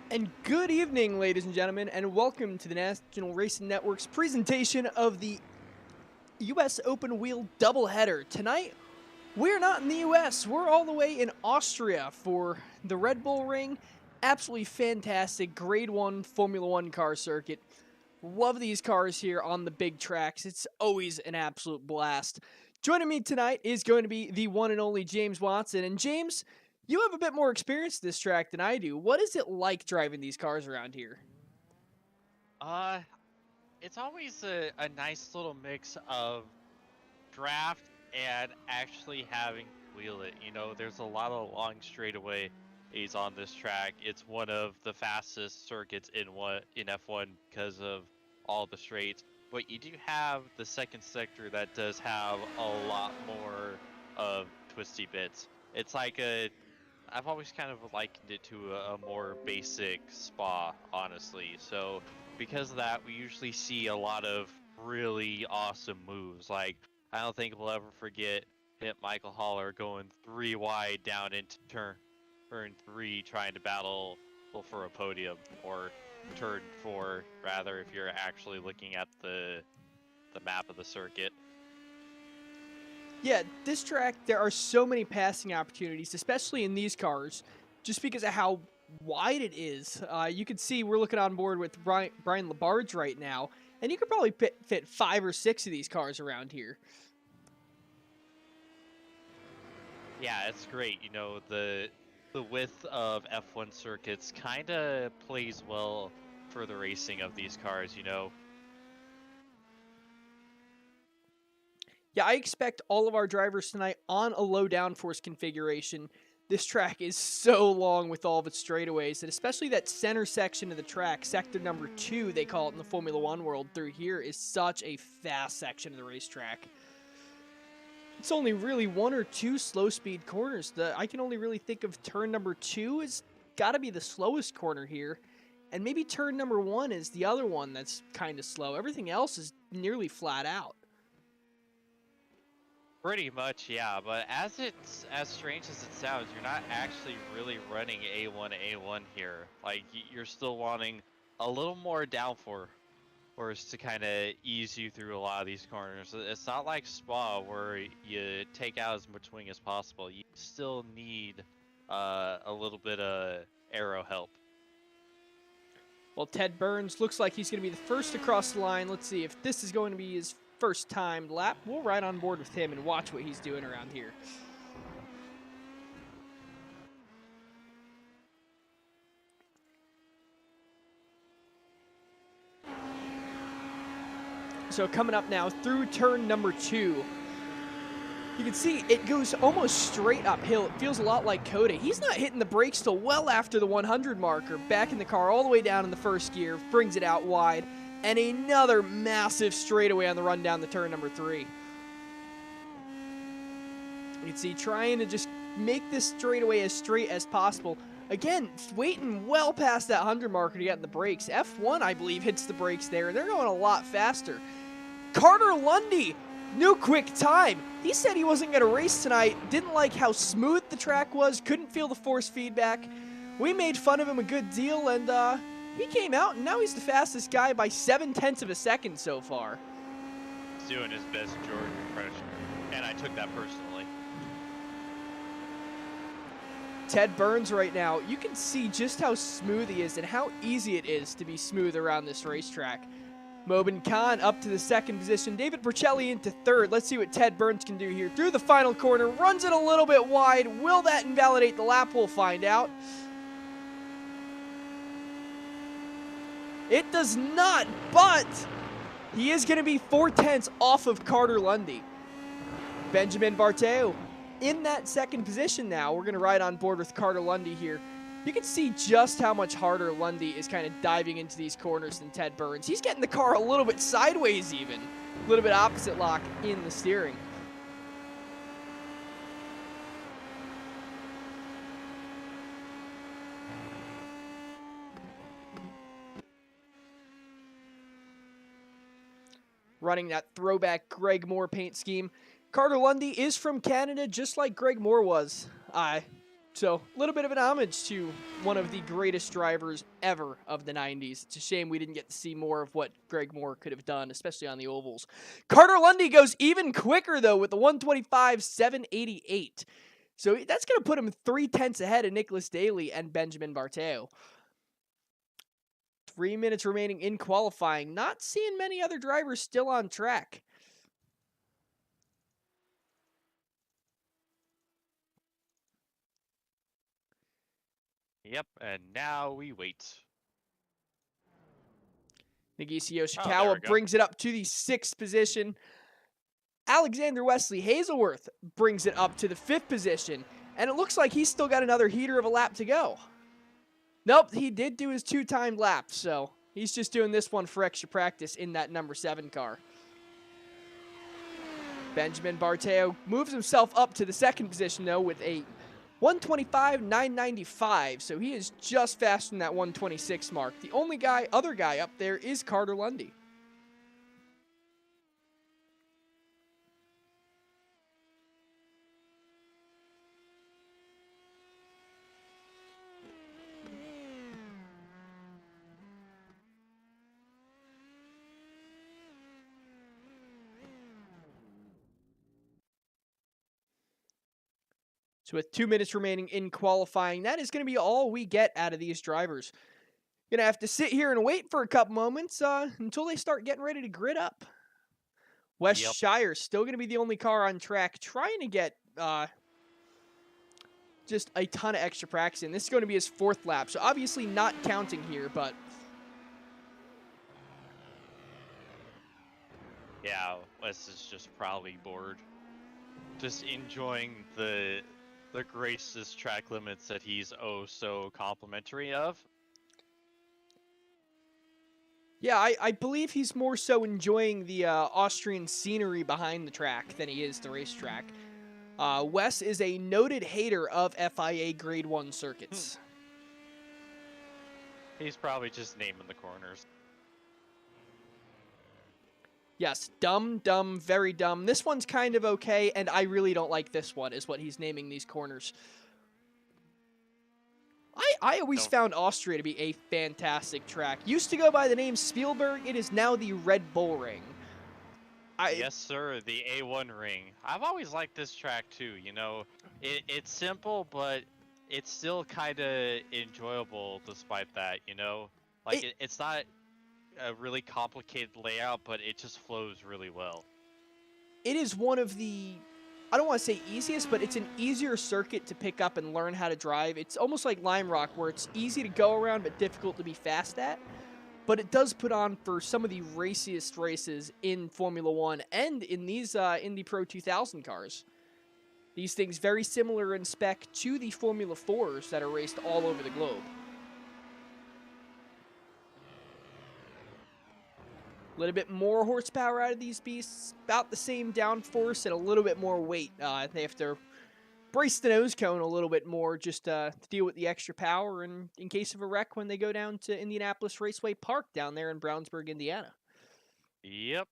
And good evening, ladies and gentlemen, and welcome to the National Racing Network's presentation of the US Open Wheel doubleheader. Tonight, we're not in the US, we're all the way in Austria for the Red Bull Ring. Absolutely fantastic Grade 1 Formula 1 car circuit. Love these cars here on the big tracks. It's always an absolute blast. Joining me tonight is going to be the one and only James Watson. And James, you have a bit more experience this track than I do. What is it like driving these cars around here? Uh, it's always a nice little mix of draft and actually having to wheel it. You know, there's a lot of long straightaways on this track. It's one of the fastest circuits in F1 because of all the straights. But you do have the second sector that does have a lot more of twisty bits. It's like I've always kind of likened it to a more basic spa, honestly. So because of that, we usually see a lot of really awesome moves. Like, I don't think we'll ever forget hit Michael Haller going 3 wide down into turn 3, trying to battle for a podium, or turn 4 rather, if you're actually looking at the map of the circuit. Yeah, this track, there are so many passing opportunities, especially in these cars, just because of how wide it is. You can see we're looking on board with Brian Labarge right now, and you could probably fit 5 or 6 of these cars around here. Yeah, it's great. You know, the width of F1 circuits kind of plays well for the racing of these cars, you know. Yeah, I expect all of our drivers tonight on a low downforce configuration. This track is so long with all of its straightaways, and especially that center section of the track, sector number 2, they call it in the Formula 1 world, through here is such a fast section of the racetrack. It's only really 1 or 2 slow speed corners. I can only really think of turn number 2 is got to be the slowest corner here, and maybe turn number 1 is the other one that's kind of slow. Everything else is nearly flat out. Pretty much, yeah, but as strange as it sounds, you're not actually really running A1 here. Like, you're still wanting a little more downforce to kind of ease you through a lot of these corners. It's not like Spa where you take out as much wing as possible. You still need a little bit of aero help. Well, Ted Burns looks like he's going to be the first across the line. Let's see if this is going to be his first timed lap. We'll ride on board with him and watch what he's doing around here. So coming up now through turn number 2. You can see it goes almost straight uphill. It feels a lot like Coda. He's not hitting the brakes till well after the 100 marker. Backing the car all the way down in the first gear, brings it out wide, and another massive straightaway on the run down the turn number 3. You can see trying to just make this straightaway as straight as possible. Again, waiting well past that 100 marker to get in the brakes. F1, I believe, hits the brakes there, and they're going a lot faster. Carter Lundy, new quick time. He said he wasn't going to race tonight, didn't like how smooth the track was, couldn't feel the force feedback. We made fun of him a good deal, and he came out, and now he's the fastest guy by 0.7 of a second so far. He's doing his best Jordan impression, and I took that personally. Ted Burns right now, you can see just how smooth he is and how easy it is to be smooth around this racetrack. Mobin Khan up to the second position. David Bercelli into third. Let's see what Ted Burns can do here. Through the final corner, runs it a little bit wide. Will that invalidate the lap? We'll find out. It does not, but he is going to be 0.4 off of Carter Lundy. Benjamin Barteo in that second position now. We're going to ride on board with Carter Lundy here. You can see just how much harder Lundy is kind of diving into these corners than Ted Burns. He's getting the car a little bit sideways even. A little bit opposite lock in the steering. Running that throwback Greg Moore paint scheme. Carter Lundy is from Canada, just like Greg Moore was. So, a little bit of an homage to one of the greatest drivers ever of the 90s. It's a shame we didn't get to see more of what Greg Moore could have done, especially on the ovals. Carter Lundy goes even quicker, though, with the 125.788. So, that's going to put him 0.3 ahead of Nicholas Daly and Benjamin Barteo. 3 minutes remaining in qualifying. Not seeing many other drivers still on track. Yep, and now we wait. Nagisa Yoshikawa brings it up to the 6th position. Alexander Wesley Hazelworth brings it up to the 5th position. And it looks like he's still got another heater of a lap to go. Nope, he did do his 2-timed lap, so he's just doing this one for extra practice in that number 7 car. Benjamin Barteo moves himself up to the 2nd position, though, with a 125.995, so he is just faster than that 126 mark. The only other guy up there is Carter Lundy. So with 2 minutes remaining in qualifying, that is going to be all we get out of these drivers. Going to have to sit here and wait for a couple moments until they start getting ready to grid up. West Shire still going to be the only car on track, trying to get just a ton of extra practice in. This is going to be his 4th lap, so obviously not counting here, but... Yeah, Wes is just probably bored. Just enjoying the gracious track limits that he's so complimentary of. Yeah, I believe he's more so enjoying the Austrian scenery behind the track than he is the racetrack. Wes is a noted hater of FIA Grade 1 circuits. He's probably just naming the corners. Yes, dumb, dumb, very dumb. This one's kind of okay, and I really don't like this one, is what he's naming these corners. I always found Austria to be a fantastic track. Used to go by the name Spielberg. It is now the Red Bull Ring. Yes, sir, the A1 ring. I've always liked this track, too. You know, it's simple, but it's still kind of enjoyable despite that, you know? Like, it's not a really complicated layout, but it just flows really well. It is one of the, I don't want to say easiest, but it's an easier circuit to pick up and learn how to drive. It's almost like Lime Rock, where it's easy to go around but difficult to be fast at. But it does put on for some of the raciest races in Formula 1 and in these Indy Pro 2000 cars. These things very similar in spec to the Formula 4s that are raced all over the globe. A little bit more horsepower out of these beasts, about the same downforce and a little bit more weight. They have to brace the nose cone a little bit more just to deal with the extra power and in case of a wreck when they go down to Indianapolis Raceway Park down there in Brownsburg, Indiana. Yep.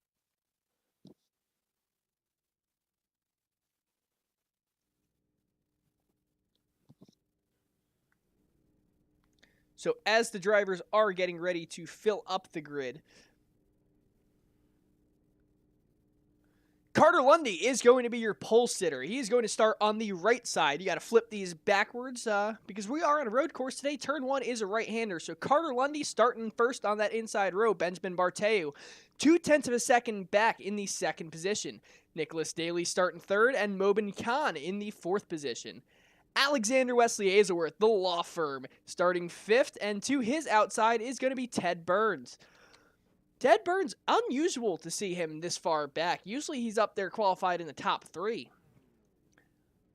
So as the drivers are getting ready to fill up the grid, Carter Lundy is going to be your pole sitter. He is going to start on the right side. You got to flip these backwards because we are on a road course today. Turn 1 is a right-hander. So Carter Lundy starting first on that inside row. Benjamin Barteu, 0.2 of a second back in the 2nd position. Nicholas Daly starting 3rd, and Mobin Khan in the 4th position. Alexander Wesley Hazelworth, the law firm, starting 5th, and to his outside is going to be Ted Burns. Ted Burns, unusual to see him this far back. Usually he's up there qualified in the top 3.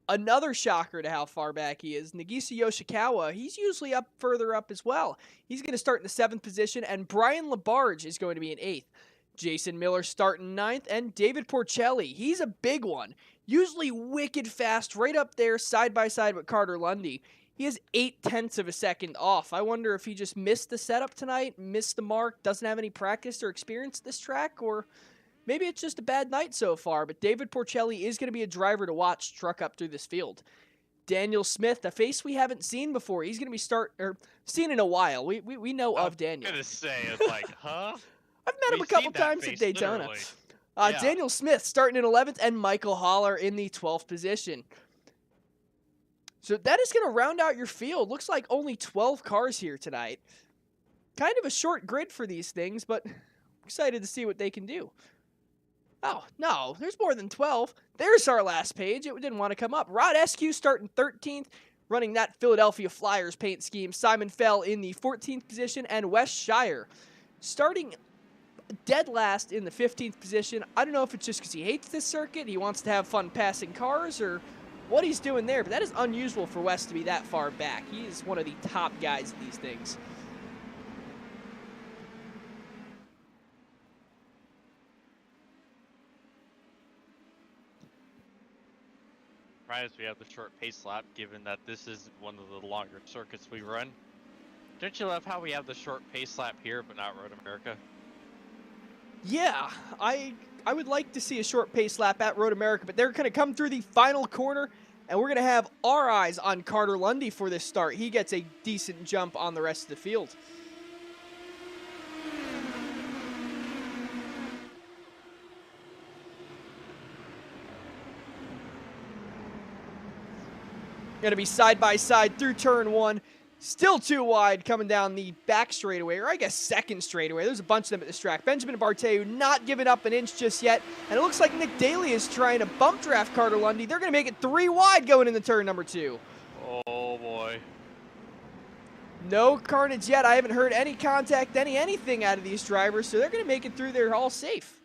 Another shocker to how far back he is, Nagisa Yoshikawa, he's usually up further up as well. He's going to start in the 7th position, and Brian Labarge is going to be in 8th. Jason Miller starting 9th, and David Porcelli, he's a big one. Usually wicked fast, right up there side by side with Carter Lundy. He is 0.8 of a second off. I wonder if he just missed the setup tonight, missed the mark, doesn't have any practice or experience at this track, or maybe it's just a bad night so far. But David Porcelli is going to be a driver to watch truck up through this field. Daniel Smith, a face we haven't seen before. He's going to be seen in a while. We know of Daniel. I'm gonna say, it's like, huh? I've met him a couple times at Daytona. Yeah. Daniel Smith starting in 11th, and Michael Haller in the 12th position. So that is going to round out your field. Looks like only 12 cars here tonight. Kind of a short grid for these things, but excited to see what they can do. Oh, no, there's more than 12. There's our last page. It didn't want to come up. Rod Eskew starting 13th, running that Philadelphia Flyers paint scheme. Simon Fell in the 14th position, and Wes Shire starting dead last in the 15th position. I don't know if it's just because he hates this circuit, he wants to have fun passing cars, or what he's doing there, but that is unusual for Wes to be that far back. He is one of the top guys at these things. Right as we have the short pace lap, given that this is one of the longer circuits we run. Don't you love how we have the short pace lap here, but not Road America? Yeah, I would like to see a short pace lap at Road America, but they're going to come through the final corner, and we're going to have our eyes on Carter Lundy for this start. He gets a decent jump on the rest of the field. Going to be side by side through turn one. Still too wide coming down the back straightaway, or I guess second straightaway. There's a bunch of them at this track. Benjamin Barteu not giving up an inch just yet. And it looks like Nick Daly is trying to bump draft Carter Lundy. They're going to make it 3 wide going into turn number 2. Oh, boy. No carnage yet. I haven't heard any contact, anything out of these drivers, so they're going to make it through there all safe.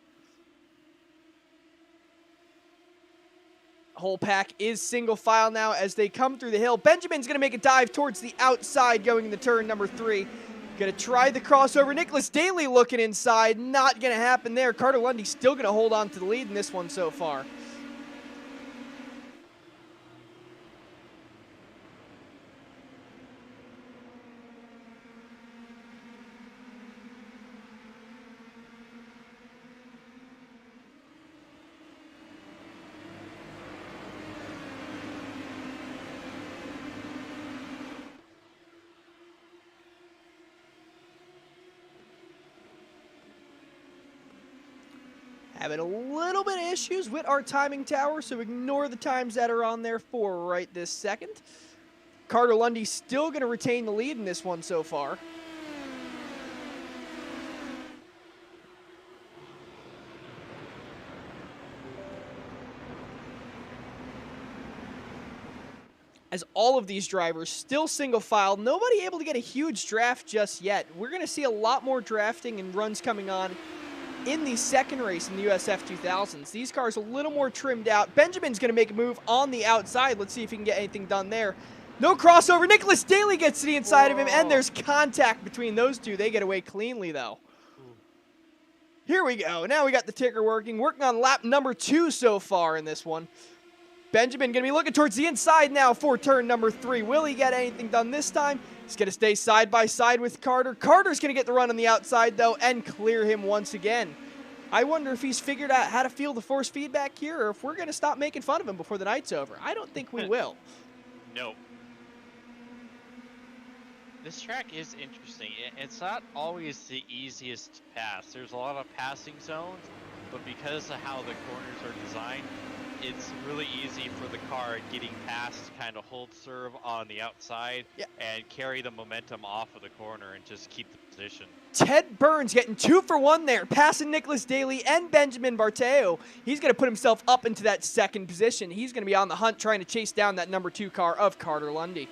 Whole pack is single file now as they come through the hill. Benjamin's going to make a dive towards the outside going into turn number 3. Going to try the crossover. Nicholas Daly looking inside. Not going to happen there. Carter Lundy still going to hold on to the lead in this one so far. Having a little bit of issues with our timing tower, so ignore the times that are on there for right this second. Carter Lundy still going to retain the lead in this one so far. As all of these drivers still single file, nobody able to get a huge draft just yet. We're going to see a lot more drafting and runs coming on in the second race in the USF2000s. These cars a little more trimmed out. Benjamin's going to make a move on the outside. Let's see if he can get anything done there. No crossover. Nicholas Daly gets to the inside of him, and there's contact between those two. They get away cleanly, though. Here we go. Now we got the ticker working on lap number 2 so far in this one. Benjamin going to be looking towards the inside now for turn number 3. Will he get anything done this time? He's going to stay side by side with Carter. Carter's going to get the run on the outside, though, and clear him once again. I wonder if he's figured out how to feel the force feedback here, or if we're going to stop making fun of him before the night's over. I don't think we will. Nope. This track is interesting. It's not always the easiest to pass. There's a lot of passing zones, but because of how the corners are designed, it's really easy for the car getting past to kind of hold serve on the outside and carry the momentum off of the corner and just keep the position. Ted Burns getting 2 for 1 there, passing Nicholas Daly and Benjamin Barteu. He's going to put himself up into that second position. He's going to be on the hunt trying to chase down that number 2 car of Carter Lundy.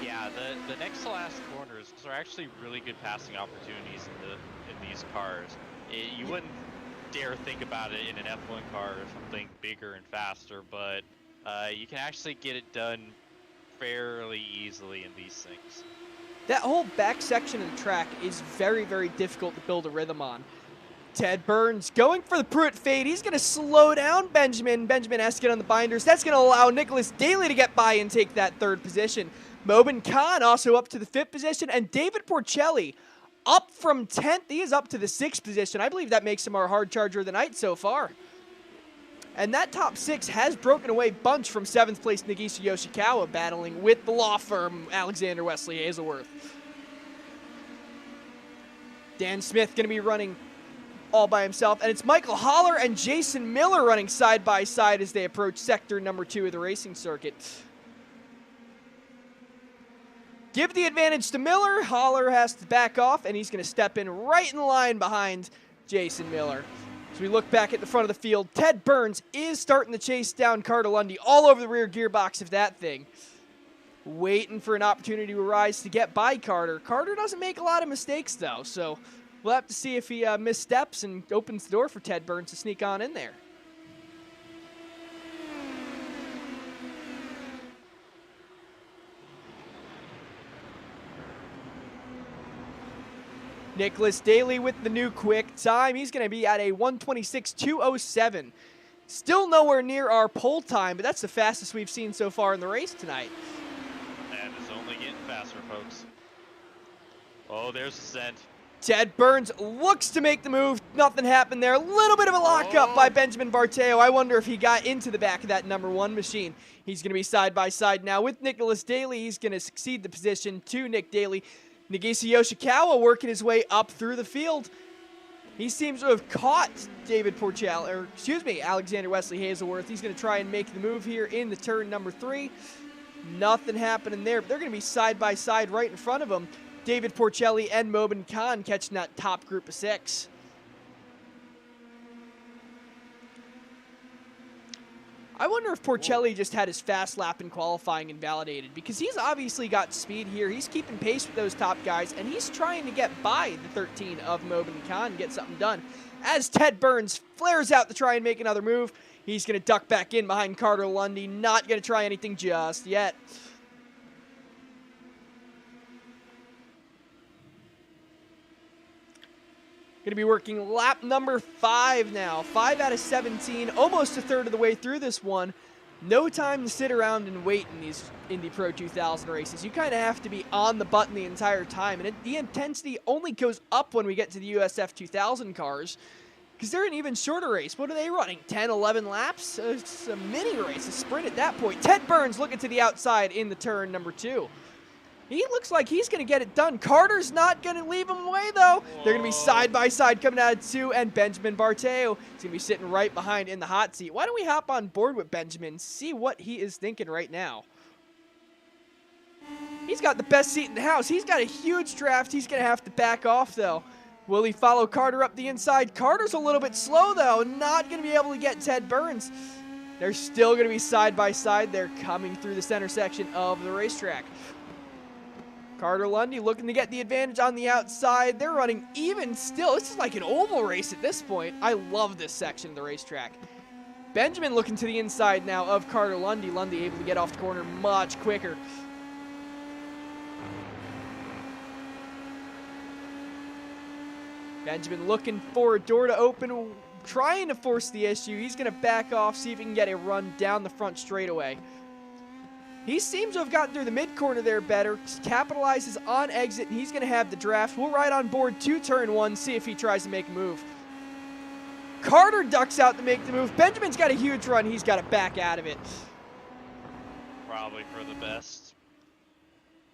Yeah, the next to last corners are actually really good passing opportunities in these cars. You wouldn't dare think about it in an F1 car or something bigger and faster, but you can actually get it done fairly easily in these things. That whole back section of the track is very, very difficult to build a rhythm on. Ted Burns going for the Pruitt fade. He's going to slow down Benjamin. Benjamin has to get on the binders. That's going to allow Nicholas Daly to get by and take that 3rd position. Mobin Khan also up to the 5th position, and David Porcelli up from 10th. He is up to the 6th position. I believe that makes him our hard charger of the night so far. And that top 6 has broken away bunch from 7th place Nagisa Yoshikawa battling with the law firm Alexander Wesley Hazelworth. Dan Smith going to be running all by himself, and it's Michael Holler and Jason Miller running side by side as they approach sector number 2 of the racing circuit. Give the advantage to Miller. Holler has to back off, and he's going to step in right in line behind Jason Miller. As we look back at the front of the field, Ted Burns is starting to chase down Carter Lundy all over the rear gearbox of that thing. Waiting for an opportunity to arise to get by Carter. Carter doesn't make a lot of mistakes, though, so we'll have to see if he missteps and opens the door for Ted Burns to sneak on in there. Nicholas Daly with the new quick time. He's going to be at a 1:26.207. Still nowhere near our pole time, but that's the fastest we've seen so far in the race tonight. And it's only getting faster, folks. Oh, there's the scent. Ted Burns looks to make the move. Nothing happened there. A little bit of a lockup by Benjamin Barteo. I wonder if he got into the back of that number 1 machine. He's going to be side by side now with Nicholas Daly. He's going to succeed the position to Nick Daly. Nagisa Yoshikawa working his way up through the field. He seems to have caught Alexander Wesley Hazelworth. He's going to try and make the move here in the turn number 3. Nothing happening there, but they're going to be side by side right in front of him. David Porcelli and Mobin Khan catching that top group of 6. I wonder if Porcelli just had his fast lap in qualifying invalidated, because he's obviously got speed here. He's keeping pace with those top guys, and he's trying to get by the 13 of Mobin Khan and get something done. As Ted Burns flares out to try and make another move, he's going to duck back in behind Carter Lundy. Not going to try anything just yet. Going to be working lap number 5 now. 5 out of 17, almost a third of the way through this one. No time to sit around and wait in these Indy Pro 2000 races. You kind of have to be on the button the entire time, and the intensity only goes up when we get to the USF2000 cars, because they're an even shorter race. What are they running, 10, 11 laps? It's a mini race, a sprint at that point. Ted Burns looking to the outside in the turn number 2. He looks like he's going to get it done. Carter's not going to leave him away, though. They're going to be side by side coming out of 2, and Benjamin Barteo is going to be sitting right behind in the hot seat. Why don't we hop on board with Benjamin, see what he is thinking right now. He's got the best seat in the house. He's got a huge draft. He's going to have to back off, though. Will he follow Carter up the inside? Carter's a little bit slow, though. Not going to be able to get Ted Burns. They're still going to be side by side. They're coming through the center section of the racetrack. Carter Lundy looking to get the advantage on the outside. They're running even still. This is like an oval race at this point. I love this section of the racetrack. Benjamin looking to the inside now of Carter Lundy. Lundy able to get off the corner much quicker. Benjamin looking for a door to open, trying to force the issue. He's going to back off, see if he can get a run down the front straightaway. He seems to have gotten through the mid-corner there better, capitalizes on exit, and he's going to have the draft. We'll ride on board to turn 1, see if he tries to make a move. Carter ducks out to make the move. Benjamin's got a huge run. He's got to back out of it. Probably for the best.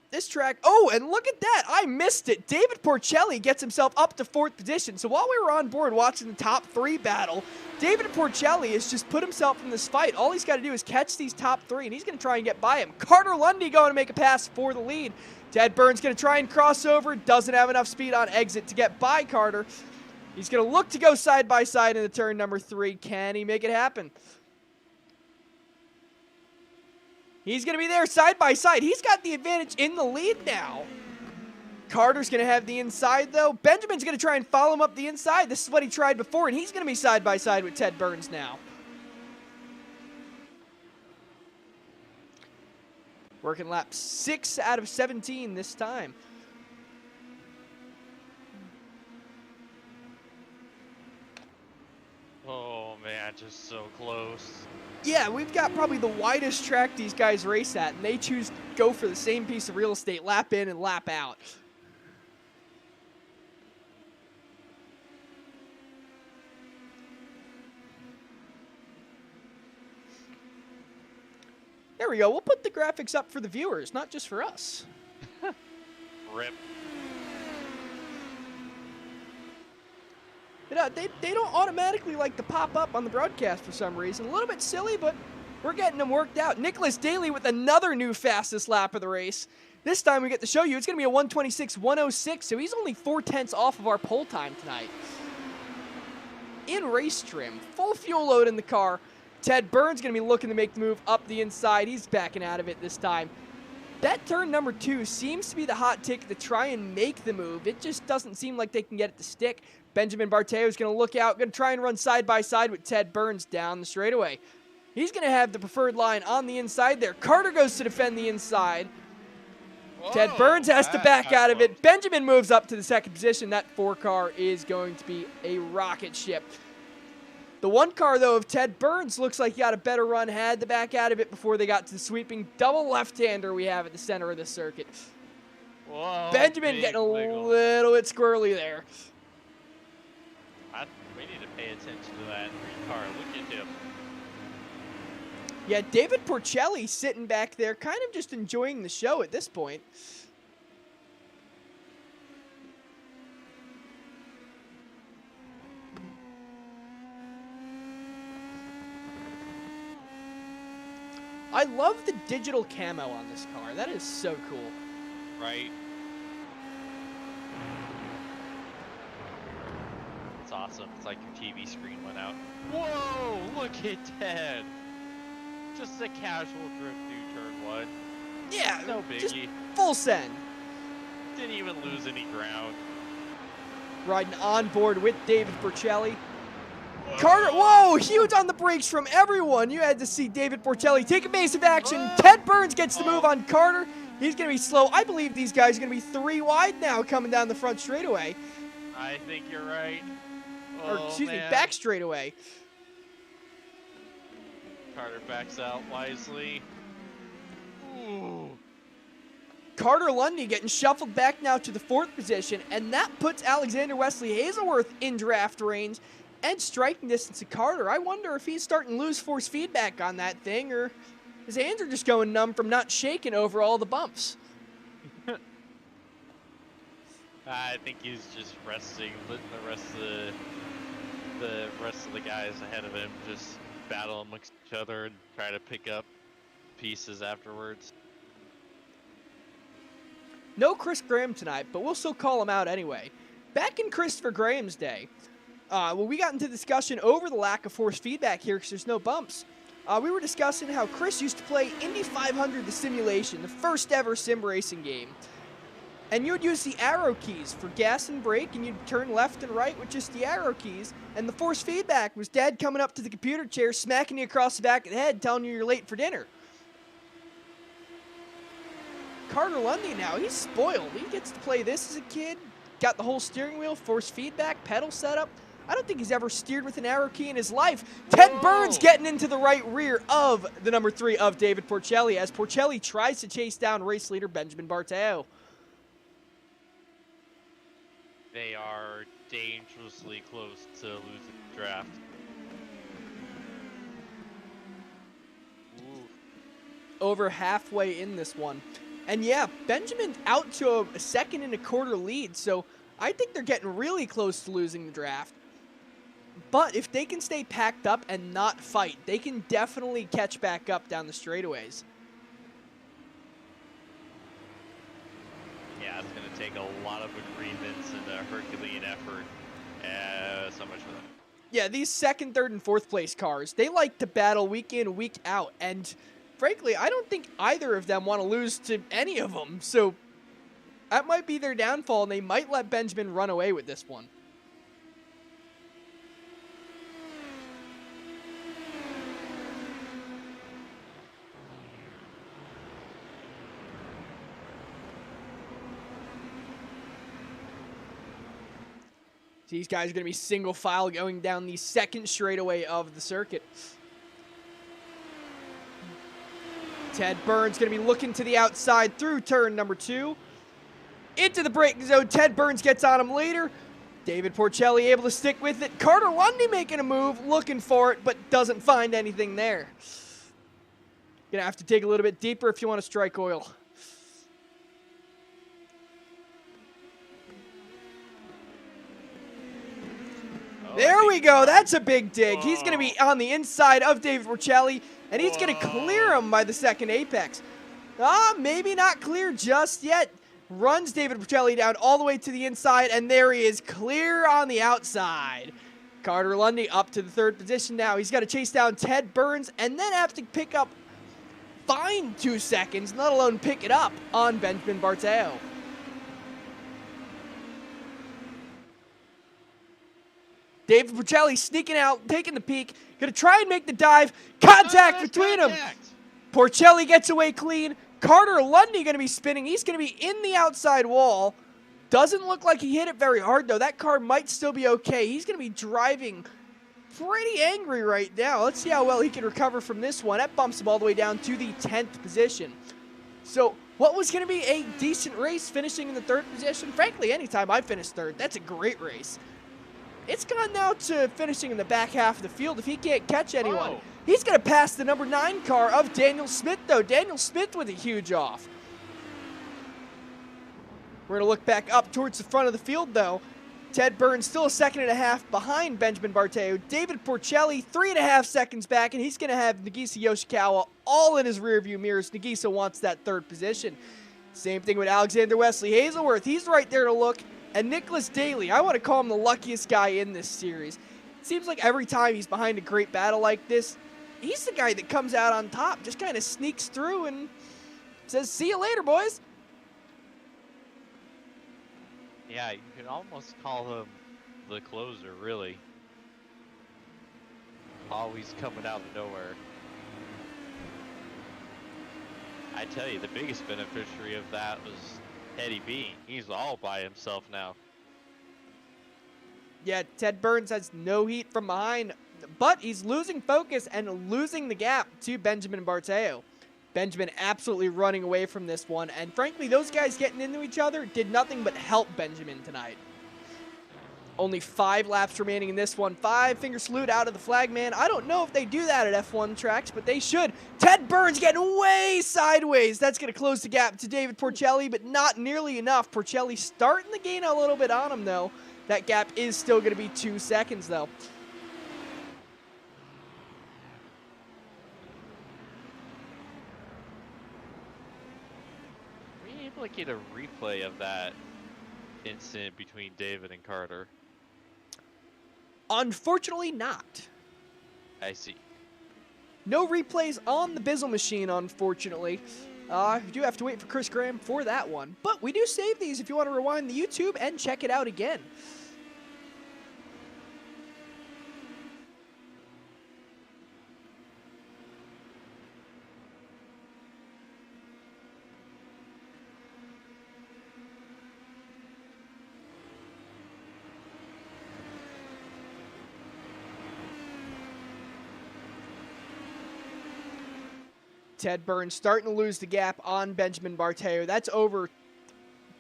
This track, oh, and look at that. I missed it. David Porcelli gets himself up to 4th position. So while we were on board watching the top 3 battle, David Porcelli has just put himself in this fight. All he's got to do is catch these top 3, and he's going to try and get by him. Carter Lundy going to make a pass for the lead. Ted Burns going to try and cross over. Doesn't have enough speed on exit to get by Carter. He's going to look to go side by side in the turn number 3. Can he make it happen? He's going to be there side by side. He's got the advantage in the lead now. Carter's going to have the inside, though. Benjamin's going to try and follow him up the inside. This is what he tried before, and he's going to be side by side with Ted Burns now. Working lap 6 out of 17 this time. Oh, man, just so close. Yeah, we've got probably the widest track these guys race at, and they choose to go for the same piece of real estate, lap in and lap out. There we go. We'll put the graphics up for the viewers, not just for us. Rip. You know, they don't automatically like to pop up on the broadcast for some reason. A little bit silly, but we're getting them worked out. Nicholas Daly with another new fastest lap of the race. This time we get to show you it's going to be a 1:26.106, so he's only 4/10 off of our pole time tonight. In race trim, full fuel load in the car. Ted Burns going to be looking to make the move up the inside. He's backing out of it this time. That turn number 2 seems to be the hot ticket to try and make the move. It just doesn't seem like they can get it to stick. Benjamin Barteo is going to look out, going to try and run side by side with Ted Burns down the straightaway. He's going to have the preferred line on the inside there. Carter goes to defend the inside. Whoa, Ted Burns has to back out of it. Benjamin moves up to the second position. That 4 car is going to be a rocket ship. The 1 car, though, of Ted Burns looks like he got a better run, had to back out of it before they got to the sweeping double left-hander we have at the center of the circuit. Whoa, Benjamin getting a little bit squirrely there. We need to pay attention to that car. Look at him. Yeah, David Porcelli sitting back there, kind of just enjoying the show at this point. I love the digital camo on this car. That is so cool. Right. It's awesome. It's like your TV screen went out. Whoa, look at Ted. Just a casual drift through turn 1. Yeah, No just biggie. full send. Didn't even lose any ground. Riding on board with David Porcelli. Carter, whoa, huge on the brakes from everyone. You had to see David Porcelli take evasive action. Ted Burns gets the move on Carter. He's going to be slow. I believe these guys are going to be 3 wide now coming down the front straightaway. I think you're right. Or, excuse me, back straightaway. Carter backs out wisely. Ooh. Carter Lundy getting shuffled back now to the 4th position, and that puts Alexander Wesley Hazelworth in draft range and striking distance to Carter. I wonder if he's starting to lose force feedback on that thing, or his hands are just going numb from not shaking over all the bumps. I think he's just resting, letting the rest of the guys ahead of him just battle amongst each other and try to pick up pieces afterwards. No Chris Graham tonight, but we'll still call him out anyway. Back in Christopher Graham's day, we got into discussion over the lack of force feedback here because there's no bumps. We were discussing how Chris used to play Indy 500 The Simulation, the first ever sim racing game. And you would use the arrow keys for gas and brake, and you'd turn left and right with just the arrow keys. And the force feedback was Dad coming up to the computer chair, smacking you across the back of the head, telling you you're late for dinner. Carter Lundy now, he's spoiled. He gets to play this as a kid. Got the whole steering wheel, force feedback, pedal setup. I don't think he's ever steered with an arrow key in his life. Ted Burns getting into the right rear of the number 3 of David Porcelli as Porcelli tries to chase down race leader Benjamin Barteo. They are dangerously close to losing the draft. Ooh. Over halfway in this one. And yeah, Benjamin out to a 2nd and a quarter lead, so I think they're getting really close to losing the draft. But if they can stay packed up and not fight, they can definitely catch back up down the straightaways. Yeah, it's going to take a lot of agreements and a Herculean effort. So much for them. Yeah, these 2nd, 3rd, and 4th place cars, they like to battle week in, week out. And frankly, I don't think either of them want to lose to any of them. So that might be their downfall, and they might let Benjamin run away with this one. These guys are going to be single file going down the 2nd straightaway of the circuit. Ted Burns going to be looking to the outside through turn number 2. Into the braking zone. Ted Burns gets on him later. David Porcelli able to stick with it. Carter Lundy making a move, looking for it, but doesn't find anything there. Gonna have to dig a little bit deeper if you want to strike oil. There we go. That's a big dig. Whoa. He's going to be on the inside of David Porcelli, and he's going to clear him by the second apex. Maybe not clear just yet. Runs David Porcelli down all the way to the inside, and there he is, clear on the outside. Carter Lundy up to the third position now. He's got to chase down Ted Burns and then have to pick up, find 2 seconds, let alone pick it up on Benjamin Barteo. David Porcelli sneaking out, taking the peek, gonna try and make the dive. Contact between them. Porcelli gets away clean. Carter Lundy gonna be spinning. He's gonna be in the outside wall. Doesn't look like he hit it very hard though. That car might still be okay. He's gonna be driving pretty angry right now. Let's see how well he can recover from this one. That bumps him all the way down to the 10th position. So what was gonna be a decent race, finishing in the 3rd position? Frankly, anytime I finish 3rd, that's a great race. It's gone now to finishing in the back half of the field if he can't catch anyone. Oh. He's going to pass the number 9 car of Daniel Smith, though. Daniel Smith with a huge off. We're going to look back up towards the front of the field, though. Ted Burns still a 2.5 seconds behind Benjamin Barteo. David Porcelli 3.5 seconds back, and he's going to have Nagisa Yoshikawa all in his rearview mirrors. Nagisa wants that 3rd position. Same thing with Alexander Wesley Hazelworth. He's right there to look. And Nicholas Daly, I want to call him the luckiest guy in this series. It seems like every time he's behind a great battle like this, he's the guy that comes out on top, just kind of sneaks through and says, see you later, boys. Yeah, you can almost call him the closer, really. Always coming out of nowhere. I tell you, the biggest beneficiary of that was Eddie B. He's all by himself now. Yeah, Ted Burns has no heat from behind, but he's losing focus and losing the gap to Benjamin Barteo. Benjamin absolutely running away from this one, and frankly, those guys getting into each other did nothing but help Benjamin tonight. Only 5 laps remaining in this one. 5-finger salute out of the flagman. I don't know if they do that at F1 tracks, but they should. Ted Burns getting way sideways. That's going to close the gap to David Porcelli, but not nearly enough. Porcelli starting to gain a little bit on him, though. That gap is still going to be 2 seconds, though. Were you able to get a replay of that incident between David and Carter? Unfortunately not. I see. No replays on the Bizzle machine, unfortunately. You do have to wait for Chris Graham for that one. But we do save these if you want to rewind the YouTube and check it out again. Ted Burns starting to lose the gap on Benjamin Barteo. That's over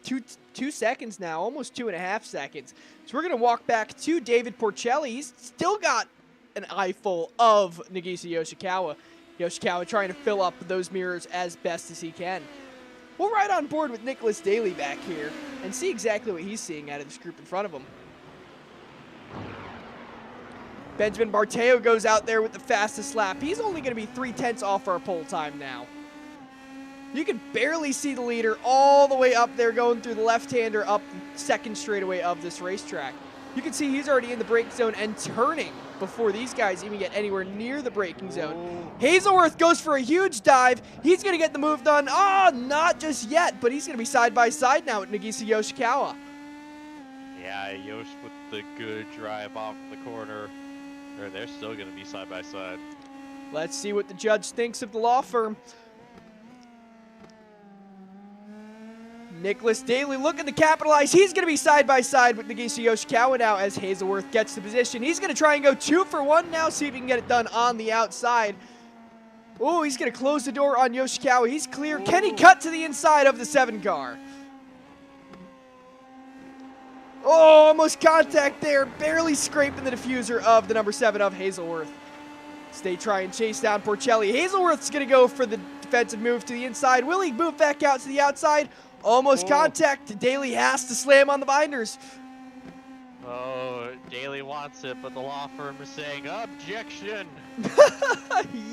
two seconds now, almost 2.5 seconds. So we're going to walk back to David Porcelli. He's still got an eye full of Nagisa Yoshikawa. Yoshikawa trying to fill up those mirrors as best as he can. We'll ride on board with Nicholas Daly back here and see exactly what he's seeing out of this group in front of him. Benjamin Barteo goes out there with the fastest lap. He's only going to be 3/10 off our pole time now. You can barely see the leader all the way up there going through the left-hander up the 2nd straightaway of this racetrack. You can see he's already in the braking zone and turning before these guys even get anywhere near the braking zone. Hazelworth goes for a huge dive. He's going to get the move done. Oh, not just yet, but he's going to be side by side now with Nagisa Yoshikawa. Yeah, Yosh with the good drive off the corner. Or they're still going to be side by side. Let's see what the judge thinks of the law firm. Nicholas Daly looking to capitalize. He's going to be side by side with Nagisa Yoshikawa now as Hazelworth gets the position. He's going to try and go 2 for 1 now, see if he can get it done on the outside. Oh, he's going to close the door on Yoshikawa. He's clear. Ooh. Can he cut to the inside of the 7 car? Oh, almost contact there. Barely scraping the diffuser of the number 7 of Hazelworth. So they try and chase down Porcelli. Hazelworth's going to go for the defensive move to the inside. Will he move back out to the outside? Almost contact. Daly has to slam on the binders. Oh, Daly wants it, but the law firm is saying objection.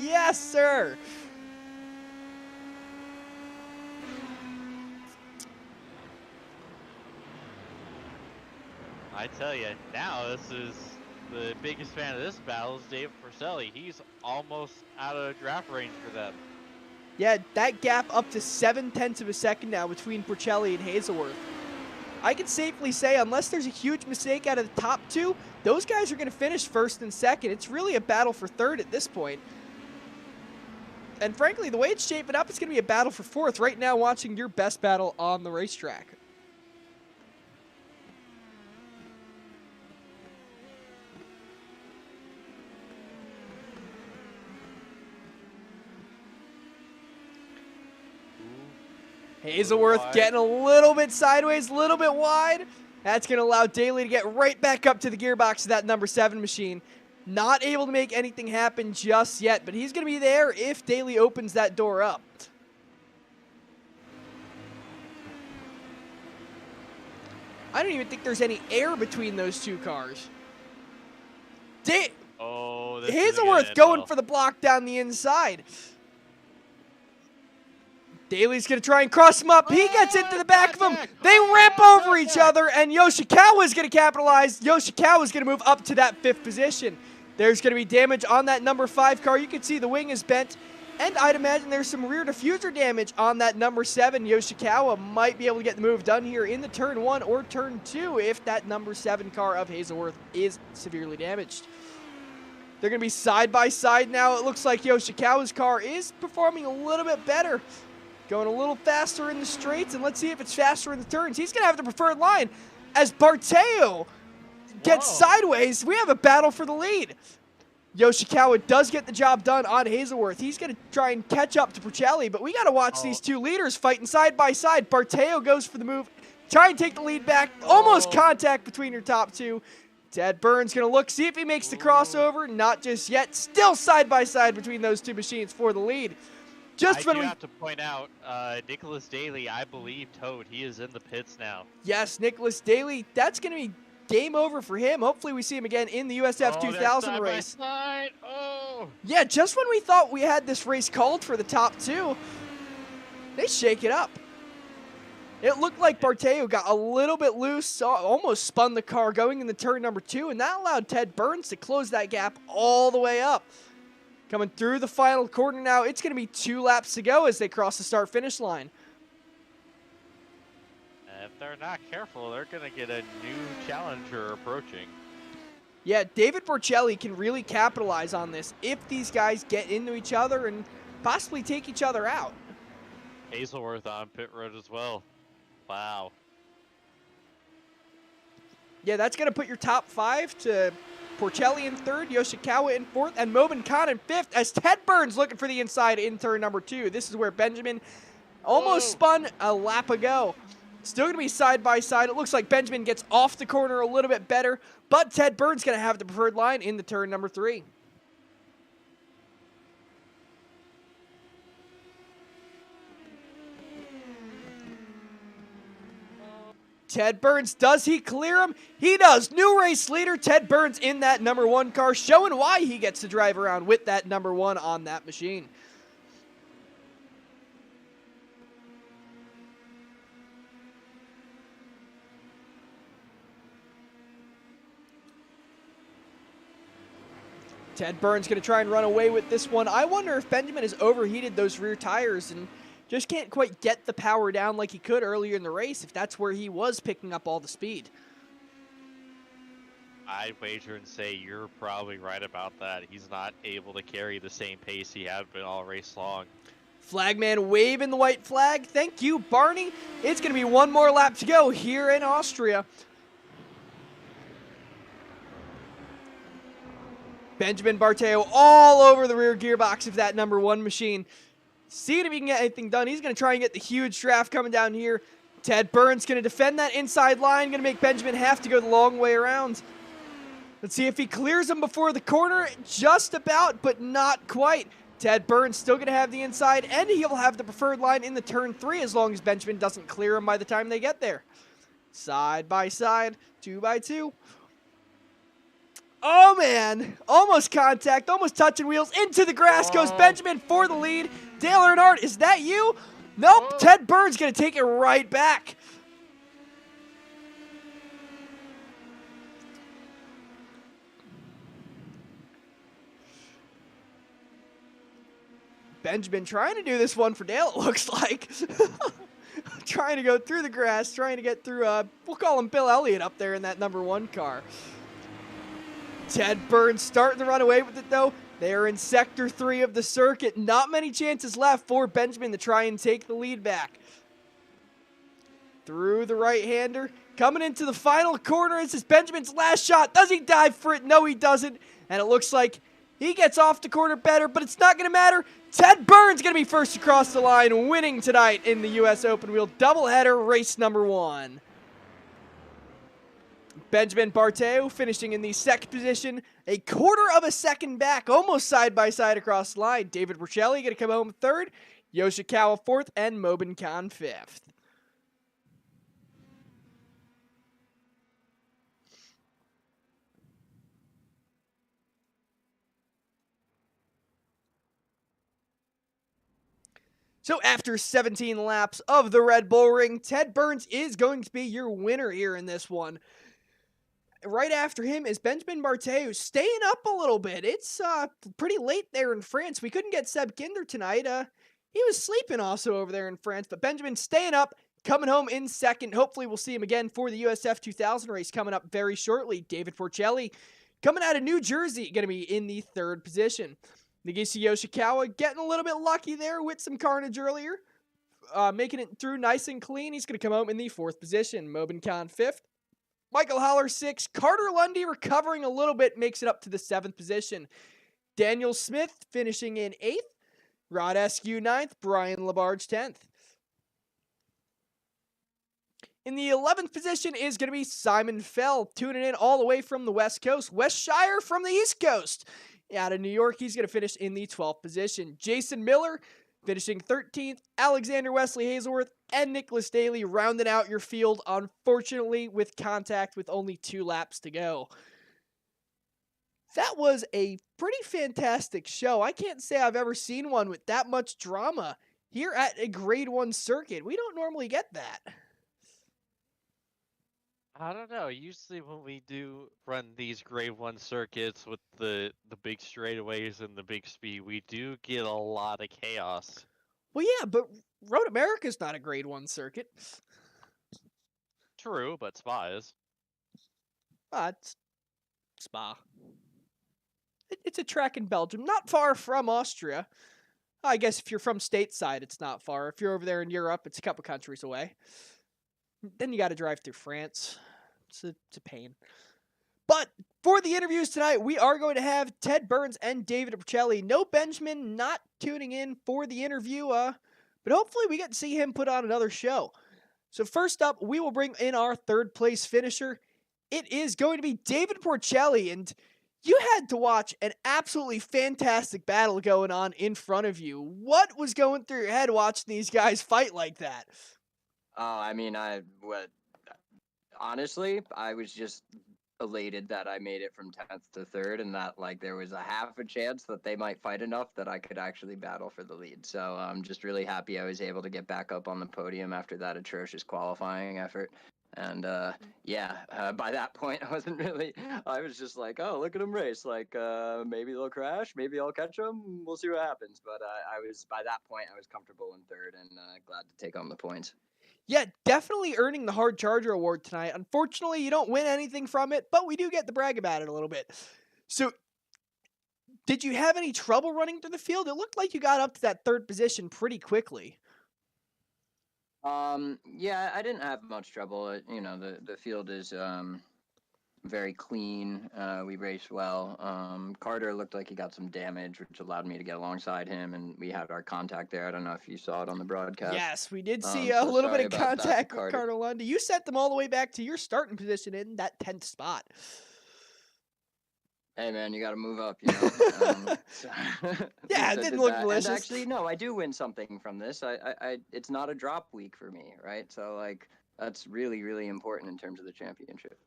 Yes, sir. I tell you, now this is the biggest fan of this battle is David Porcelli. He's almost out of draft range for them. Yeah, that gap up to 0.7 of a second now between Porcelli and Hazelworth. I can safely say, unless there's a huge mistake out of the top two, those guys are going to finish first and second. It's really a battle for third at this point. And frankly, the way it's shaping up, it's going to be a battle for fourth. Right now, watching your best battle on the racetrack. Hazelworth getting a little bit sideways, a little bit wide. That's going to allow Daly to get right back up to the gearbox of that number 7 machine. Not able to make anything happen just yet, but he's going to be there if Daly opens that door up. I don't even think there's any air between those two cars. Hazelworth going for the block down the inside. Daly's going to try and cross him up. He gets into the back of him. They ramp over each other, and Yoshikawa is going to capitalize. Yoshikawa is going to move up to that 5th position. There's going to be damage on that number 5 car. You can see the wing is bent, and I'd imagine there's some rear diffuser damage on that number 7. Yoshikawa might be able to get the move done here in the turn 1 or turn 2 if that number 7 car of Hazelworth is severely damaged. They're going to be side by side now. It looks like Yoshikawa's car is performing a little bit better. Going a little faster in the straights, and let's see if it's faster in the turns. He's going to have the preferred line as Barteo gets sideways. We have a battle for the lead. Yoshikawa does get the job done on Hazelworth. He's going to try and catch up to Porcelli, but we got to watch these two leaders fighting side by side. Barteo goes for the move, try and take the lead back. Almost contact between your top two. Ted Burns going to look, see if he makes the crossover. Not just yet. Still side by side between those two machines for the lead. I do have to point out, Nicholas Daly, I believe, Toad. He is in the pits now. Yes, Nicholas Daly. That's going to be game over for him. Hopefully we see him again in the USF2000 race. Yeah, just when we thought we had this race called for the top two, they shake it up. It looked like Barteo got a little bit loose, almost spun the car going into turn number 2, and that allowed Ted Burns to close that gap all the way up. Coming through the final corner now, it's going to be 2 laps to go as they cross the start-finish line. If they're not careful, they're going to get a new challenger approaching. Yeah, David Porcelli can really capitalize on this if these guys get into each other and possibly take each other out. Hazelworth on pit road as well. Wow. Yeah, that's going to put your top 5 to Porcelli in 3rd, Yoshikawa in 4th, and Mobin Khan in 5th as Ted Burns looking for the inside in turn number 2. This is where Benjamin almost spun a lap ago. Still going to be side by side. It looks like Benjamin gets off the corner a little bit better, but Ted Burns going to have the preferred line in the turn number 3. Ted Burns, does he clear him? He does. New race leader, Ted Burns in that number 1 car, showing why he gets to drive around with that number 1 on that machine. Ted Burns going to try and run away with this one. I wonder if Benjamin has overheated those rear tires and just can't quite get the power down like he could earlier in the race, if that's where he was picking up all the speed. I'd wager and say you're probably right about that. He's not able to carry the same pace he had been all race long. Flagman waving the white flag. Thank you, Barney. It's going to be 1 more lap to go here in Austria. Benjamin Barteo all over the rear gearbox of that number 1 machine. Seeing if he can get anything done. He's going to try and get the huge draft coming down here. Ted Burns going to defend that inside line. Going to make Benjamin have to go the long way around. Let's see if he clears him before the corner. Just about, but not quite. Ted Burns still going to have the inside, and he'll have the preferred line in the turn 3 as long as Benjamin doesn't clear him by the time they get there. Side by side, 2 by 2. Oh, man. Almost contact, almost touching wheels. Into the grass goes Benjamin for the lead. Dale Earnhardt, is that you? Nope. Ted Burns going to take it right back. Benjamin trying to do this one for Dale, it looks like. Trying to go through the grass, trying to get through, we'll call him Bill Elliott up there in that number 1 car. Ted Burns starting to run away with it, though. They're in Sector 3 of the circuit. Not many chances left for Benjamin to try and take the lead back. Through the right-hander. Coming into the final corner. This is Benjamin's last shot. Does he dive for it? No, he doesn't. And it looks like he gets off the corner better, but it's not going to matter. Ted Burns going to be first across the line, winning tonight in the U.S. Open Wheel doubleheader race number 1. Benjamin Barteo finishing in the 2nd position, a quarter of a second back, almost side by side across the line. David Bercelli going to come home 3rd, Yoshikawa 4th, and Mobin Khan 5th. So after 17 laps of the Red Bull Ring, Ted Burns is going to be your winner here in this one. Right after him is Benjamin Barteu, staying up a little bit. It's pretty late there in France. We couldn't get Seb Kinder tonight. He was sleeping also over there in France, but Benjamin staying up, coming home in 2nd. Hopefully we'll see him again for the USF2000 race coming up very shortly. David Porcelli coming out of New Jersey, going to be in the 3rd position. Nagisa Yoshikawa getting a little bit lucky there with some carnage earlier. Making it through nice and clean. He's going to come home in the 4th position. Mobin Khan 5th. Michael Haller 6th. Carter Lundy recovering a little bit, makes it up to the 7th position. Daniel Smith finishing in 8th. Rod Eskew 9th. Brian Labarge 10th. In the 11th position is going to be Simon Fell, tuning in all the way from the West Coast. Wes Shire from the East Coast. Out of New York, he's going to finish in the 12th position. Jason Miller finishing 13th. Alexander Wesley Hazelworth and Nicholas Daly rounding out your field, unfortunately, with contact with only 2 laps to go. That was a pretty fantastic show. I can't say I've ever seen one with that much drama here at a Grade 1 circuit. We don't normally get that. I don't know. Usually when we do run these Grade 1 circuits with the big straightaways and the big speed, we do get a lot of chaos. Well, yeah, but Road America's not a Grade 1 circuit. True, but Spa is. It's Spa. It's a track in Belgium, not far from Austria. I guess if you're from stateside, it's not far. If you're over there in Europe, it's a couple countries away. Then you got to drive through France. It's a pain. But for the interviews tonight, we are going to have Ted Burns and David Bercelli. No Benjamin not tuning in for the interview, but hopefully we get to see him put on another show. So first up, we will bring in our 3rd place finisher. It is going to be David Bercelli, and you had to watch an absolutely fantastic battle going on in front of you. What was going through your head watching these guys fight like that? Oh, I mean, honestly, I was just elated that I made it from 10th to 3rd and that, like, there was a half a chance that they might fight enough that I could actually battle for the lead. So I'm just really happy I was able to get back up on the podium after that atrocious qualifying effort. And, by that point, I was just like, oh, look at them race. Like, maybe they'll crash, maybe I'll catch them. We'll see what happens. But by that point, I was comfortable in 3rd and glad to take on the points. Yeah, definitely earning the Hard Charger Award tonight. Unfortunately, you don't win anything from it, but we do get to brag about it a little bit. So, did you have any trouble running through the field? It looked like you got up to that 3rd position pretty quickly. Yeah, I didn't have much trouble. You know, the field is very clean. We raced well. Carter looked like he got some damage, which allowed me to get alongside him, and we had our contact there. I don't know if you saw it on the broadcast. Yes, we did see a little bit of contact with Carter Lundy. You sent them all the way back to your starting position in that 10th spot. Hey man, you got to move up, you know. So, Yeah, at it least I didn't did look that. And malicious. actually, no, I do win something from this. It's not a drop week for me, right? So like, that's really, really important in terms of the championship.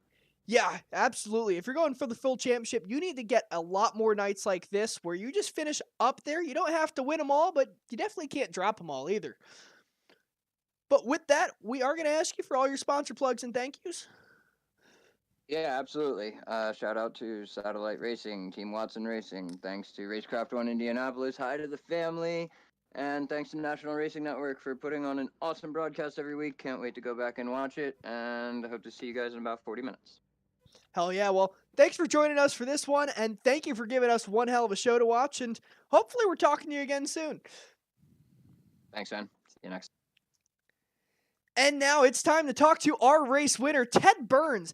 Yeah, absolutely. If you're going for the full championship, you need to get a lot more nights like this where you just finish up there. You don't have to win them all, but you definitely can't drop them all either. But with that, we are going to ask you for all your sponsor plugs and thank yous. Yeah, absolutely. Shout out to Satellite Racing, Team Watson Racing. Thanks to Racecraft One Indianapolis. Hi to the family. And thanks to National Racing Network for putting on an awesome broadcast every week. Can't wait to go back and watch it. And I hope to see you guys in about 40 minutes. Hell yeah. Well, thanks for joining us for this one, and thank you for giving us one hell of a show to watch, and hopefully we're talking to you again soon. Thanks, man. See you next. And now it's time to talk to our race winner, Ted Burns.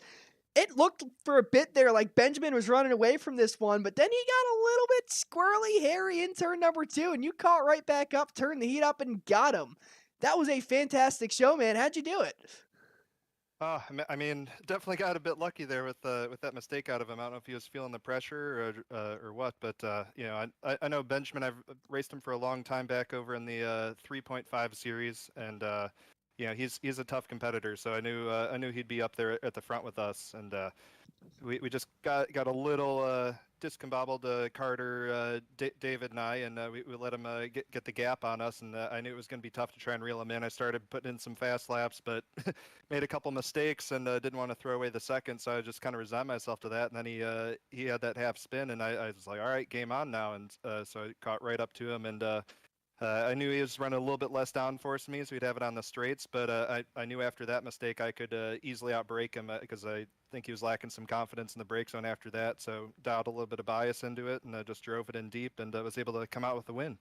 It looked for a bit there like Benjamin was running away from this one, but then he got a little bit squirrely hairy in turn number 2, and you caught right back up, turned the heat up, and got him. That was a fantastic show, man. How'd you do it? I mean, definitely got a bit lucky there with that mistake out of him. I don't know if he was feeling the pressure or what, but you know, I know Benjamin. I've raced him for a long time back over in the 3.5 series, and you know, he's a tough competitor. So I knew he'd be up there at the front with us, and we just got a little discombobbled, Carter, David, and I, and we let him get the gap on us, and I knew it was going to be tough to try and reel him in. I started putting in some fast laps, but made a couple mistakes and didn't want to throw away the second, so I just kind of resigned myself to that. And then he had that half spin, and I was like, all right, game on now, and so I caught right up to him, and I knew he was running a little bit less downforce than me, so he'd have it on the straights. But I knew after that mistake I could easily outbrake him because I think he was lacking some confidence in the brake zone after that. So dialed a little bit of bias into it and just drove it in deep and was able to come out with the win.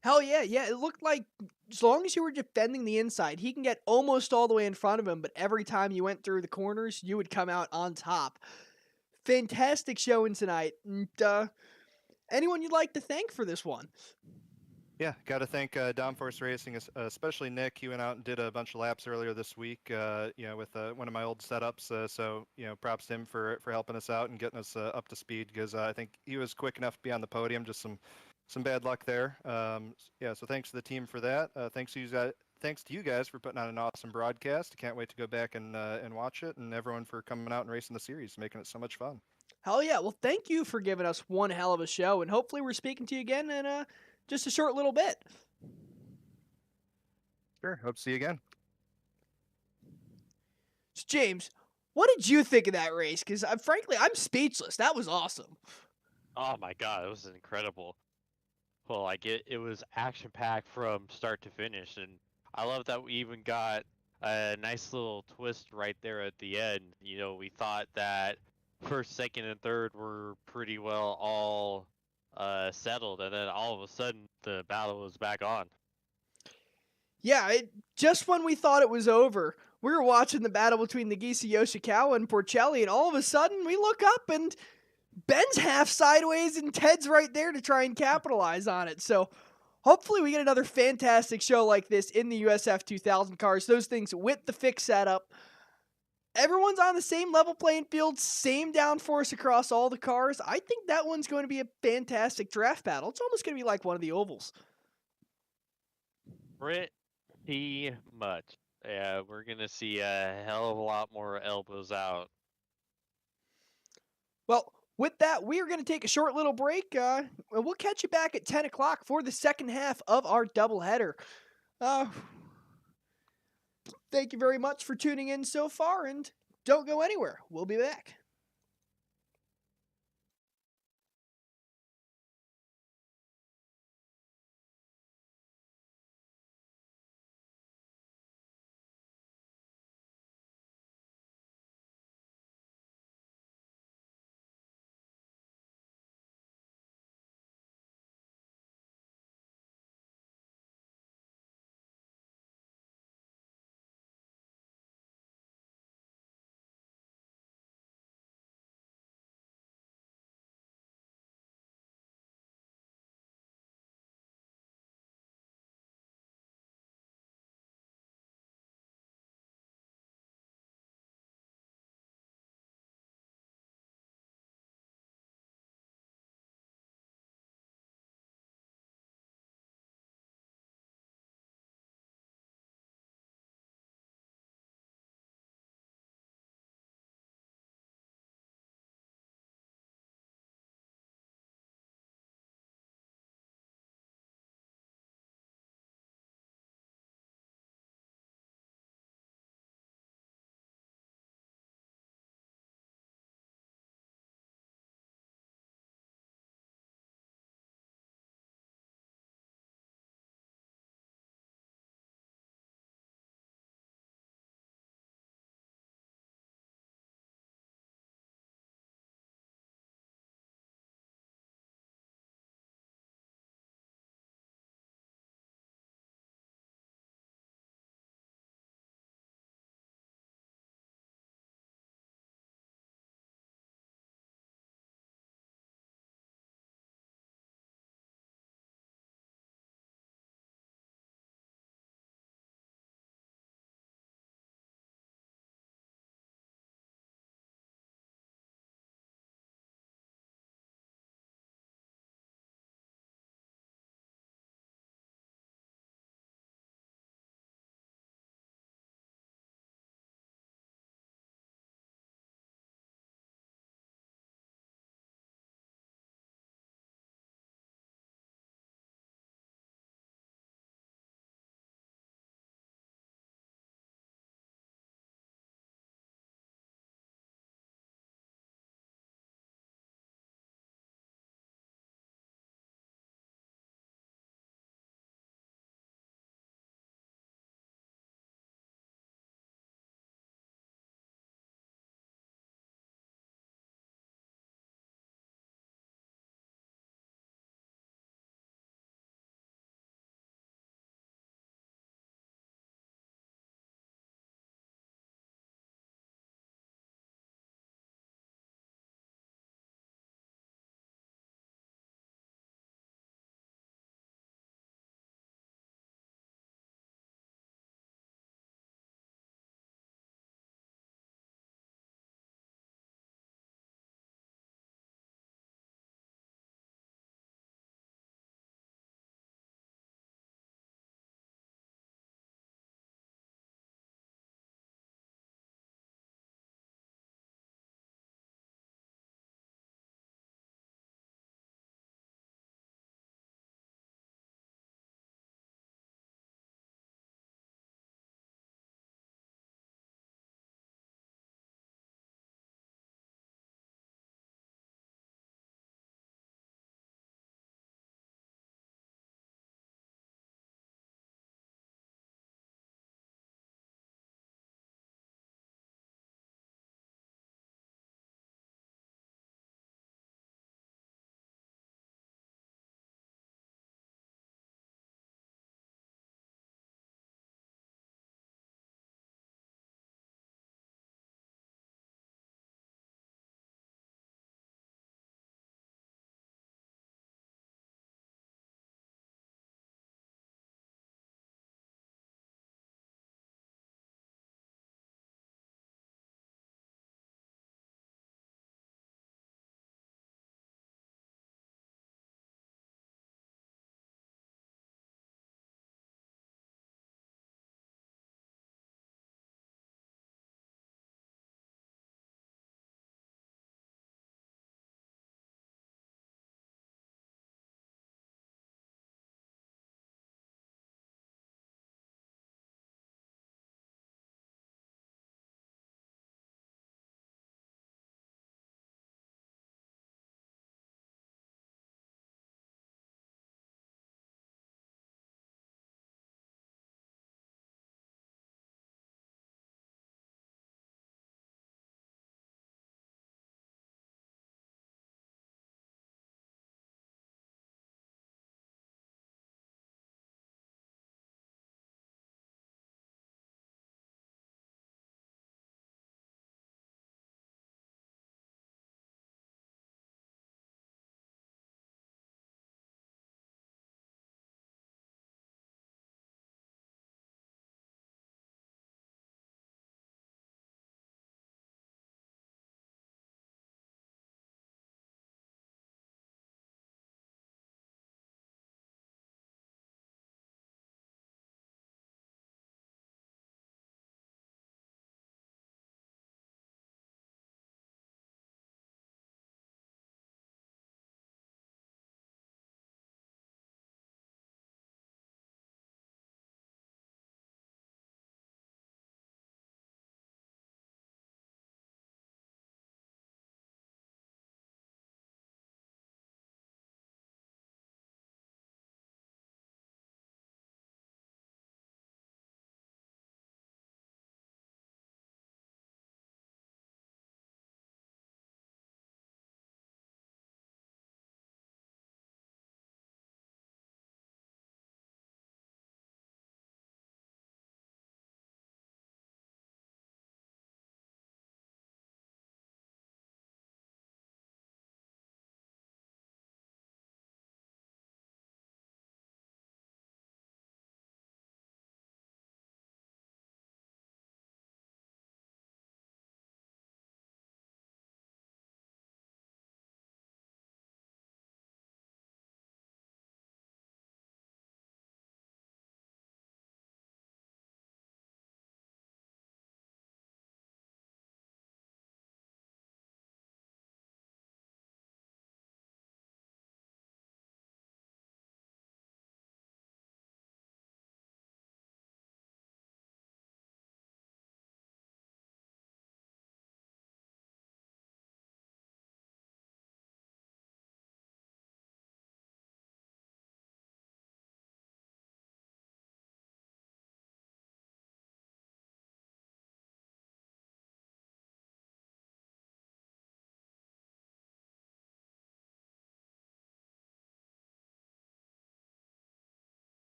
Hell yeah, yeah. It looked like as long as you were defending the inside, he can get almost all the way in front of him, but every time you went through the corners, you would come out on top. Fantastic showing tonight. And, anyone you'd like to thank for this one? Yeah, got to thank Downforce Racing, especially Nick. He went out and did a bunch of laps earlier this week, you know, with one of my old setups. So, you know, props to him for helping us out and getting us up to speed because I think he was quick enough to be on the podium. Just some bad luck there. Yeah, so thanks to the team for that. Thanks to you guys for putting on an awesome broadcast. Can't wait to go back and watch it, and everyone for coming out and racing the series, making it so much fun. Hell yeah. Well, thank you for giving us one hell of a show, and hopefully we're speaking to you again in just a short little bit. Sure. Hope to see you again. So, James, what did you think of that race? Because frankly, I'm speechless. That was awesome. Oh my god, it was incredible. Well, like it was action packed from start to finish, and I love that we even got a nice little twist right there at the end. You know, we thought that first, second, and third were pretty well all settled, and then all of a sudden the battle was back on. Yeah, just when we thought it was over, we were watching the battle between Nagisa Yoshikawa and Porcelli, and all of a sudden we look up and Ben's half sideways and Ted's right there to try and capitalize on it. So hopefully we get another fantastic show like this in the USF2000 cars. Those things with the fixed setup. Everyone's on the same level playing field, same downforce across all the cars. I think that one's going to be a fantastic draft battle. It's almost going to be like one of the ovals. Pretty much. Yeah, we're gonna see a hell of a lot more elbows out. Well, with that, we are going to take a short little break. We'll catch you back at 10 o'clock for the second half of our doubleheader. Thank you very much for tuning in so far, and don't go anywhere. We'll be back.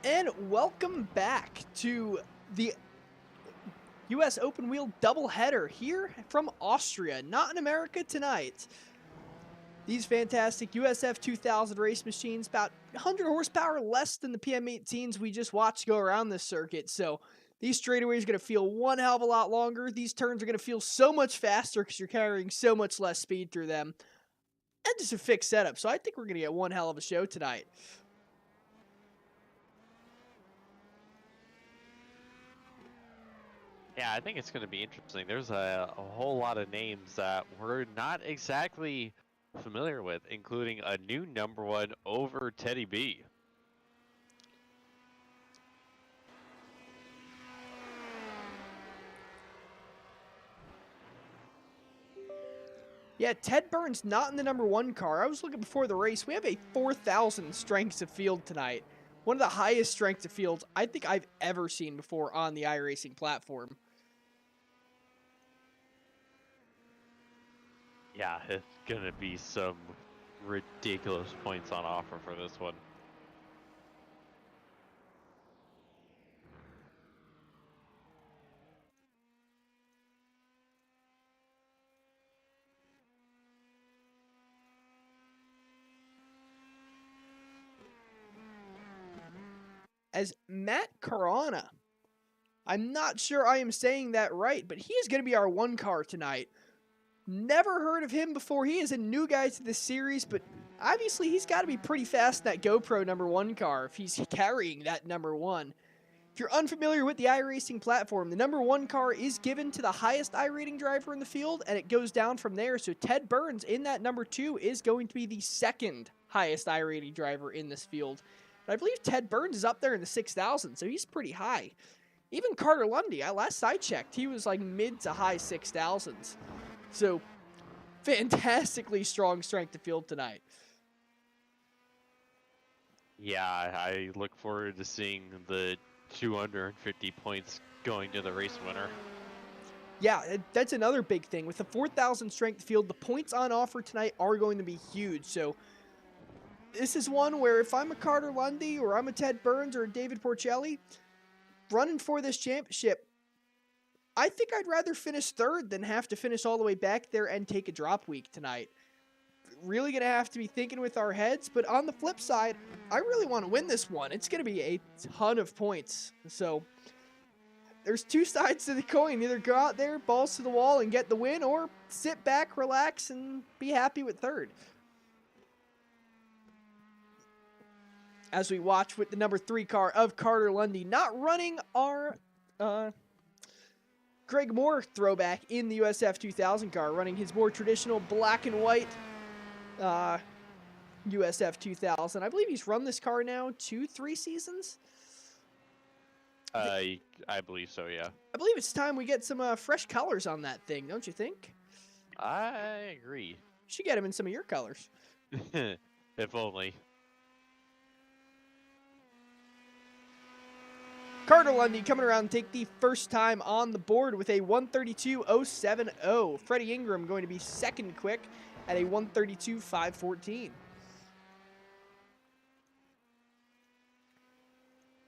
And welcome back to the US Open Wheel doubleheader here from Austria, not in America tonight. These fantastic USF2000 race machines, about 100 horsepower less than the PM18s we just watched go around this circuit. So these straightaways are going to feel one hell of a lot longer. These turns are going to feel so much faster because you're carrying so much less speed through them. And just a fixed setup. So I think we're going to get one hell of a show tonight. Yeah, I think it's going to be interesting. There's a whole lot of names that we're not exactly familiar with, including a new #1 over Teddy B. Yeah, Ted Burns not in the #1 car. I was looking before the race. We have a 4,000 strengths of field tonight. One of the highest strengths of fields I think I've ever seen before on the iRacing platform. Yeah, it's going to be some ridiculous points on offer for this one. As Matt Carana, I'm not sure I am saying that right, but he is going to be our 1 car tonight. Never heard of him before. He is a new guy to this series, but obviously he's got to be pretty fast in that GoPro #1 car if he's carrying that #1. If you're unfamiliar with the iRacing platform, the #1 car is given to the highest iRating driver in the field, and it goes down from there. So Ted Burns in that #2 is going to be the 2nd highest iRating driver in this field. And I believe Ted Burns is up there in the 6,000, so he's pretty high. Even Carter Lundy, last I checked, he was like mid to high 6,000s. So, fantastically strong strength of field tonight. Yeah, I look forward to seeing the 250 points going to the race winner. Yeah, that's another big thing. With the 4,000 strength field, the points on offer tonight are going to be huge. So, this is one where if I'm a Carter Lundy or I'm a Ted Burns or a David Porcelli running for this championship, I think I'd rather finish 3rd than have to finish all the way back there and take a drop week tonight. Really going to have to be thinking with our heads, but on the flip side, I really want to win this one. It's going to be a ton of points. So there's 2 sides to the coin. Either go out there, balls to the wall and get the win, or sit back, relax, and be happy with 3rd. As we watch with the #3 car of Carter Lundy, not running our Greg Moore throwback in the USF2000 car, running his more traditional black and white USF2000. I believe he's run this car now 2-3 seasons. I believe so, yeah. I believe it's time we get some fresh colors on that thing, don't you think? I agree. You should get him in some of your colors. If only. Carter Lundy coming around to take the first time on the board with a 132.070. Freddie Ingram going to be 2nd quick at a 132.514.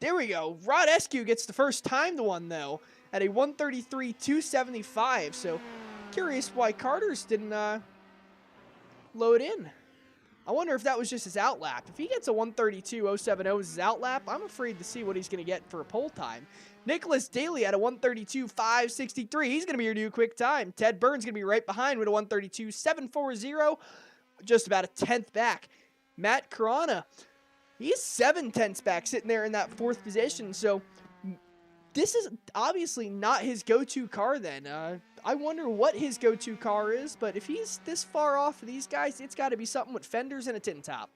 There we go. Rod Eskew gets the first time to one, though, at a 133.275. So, curious why Carter's didn't load in. I wonder if that was just his outlap. If he gets a 132.070 as his outlap, I'm afraid to see what he's going to get for a pole time. Nicholas Daly at a 132.563. He's going to be your new quick time. Ted Burns going to be right behind with a 132.740. Just about a 10th back. Matt Carana, he's 7/10ths back, sitting there in that 4th position. So this is obviously not his go-to car then. I wonder what his go-to car is, but if he's this far off of these guys, it's got to be something with fenders and a tin top.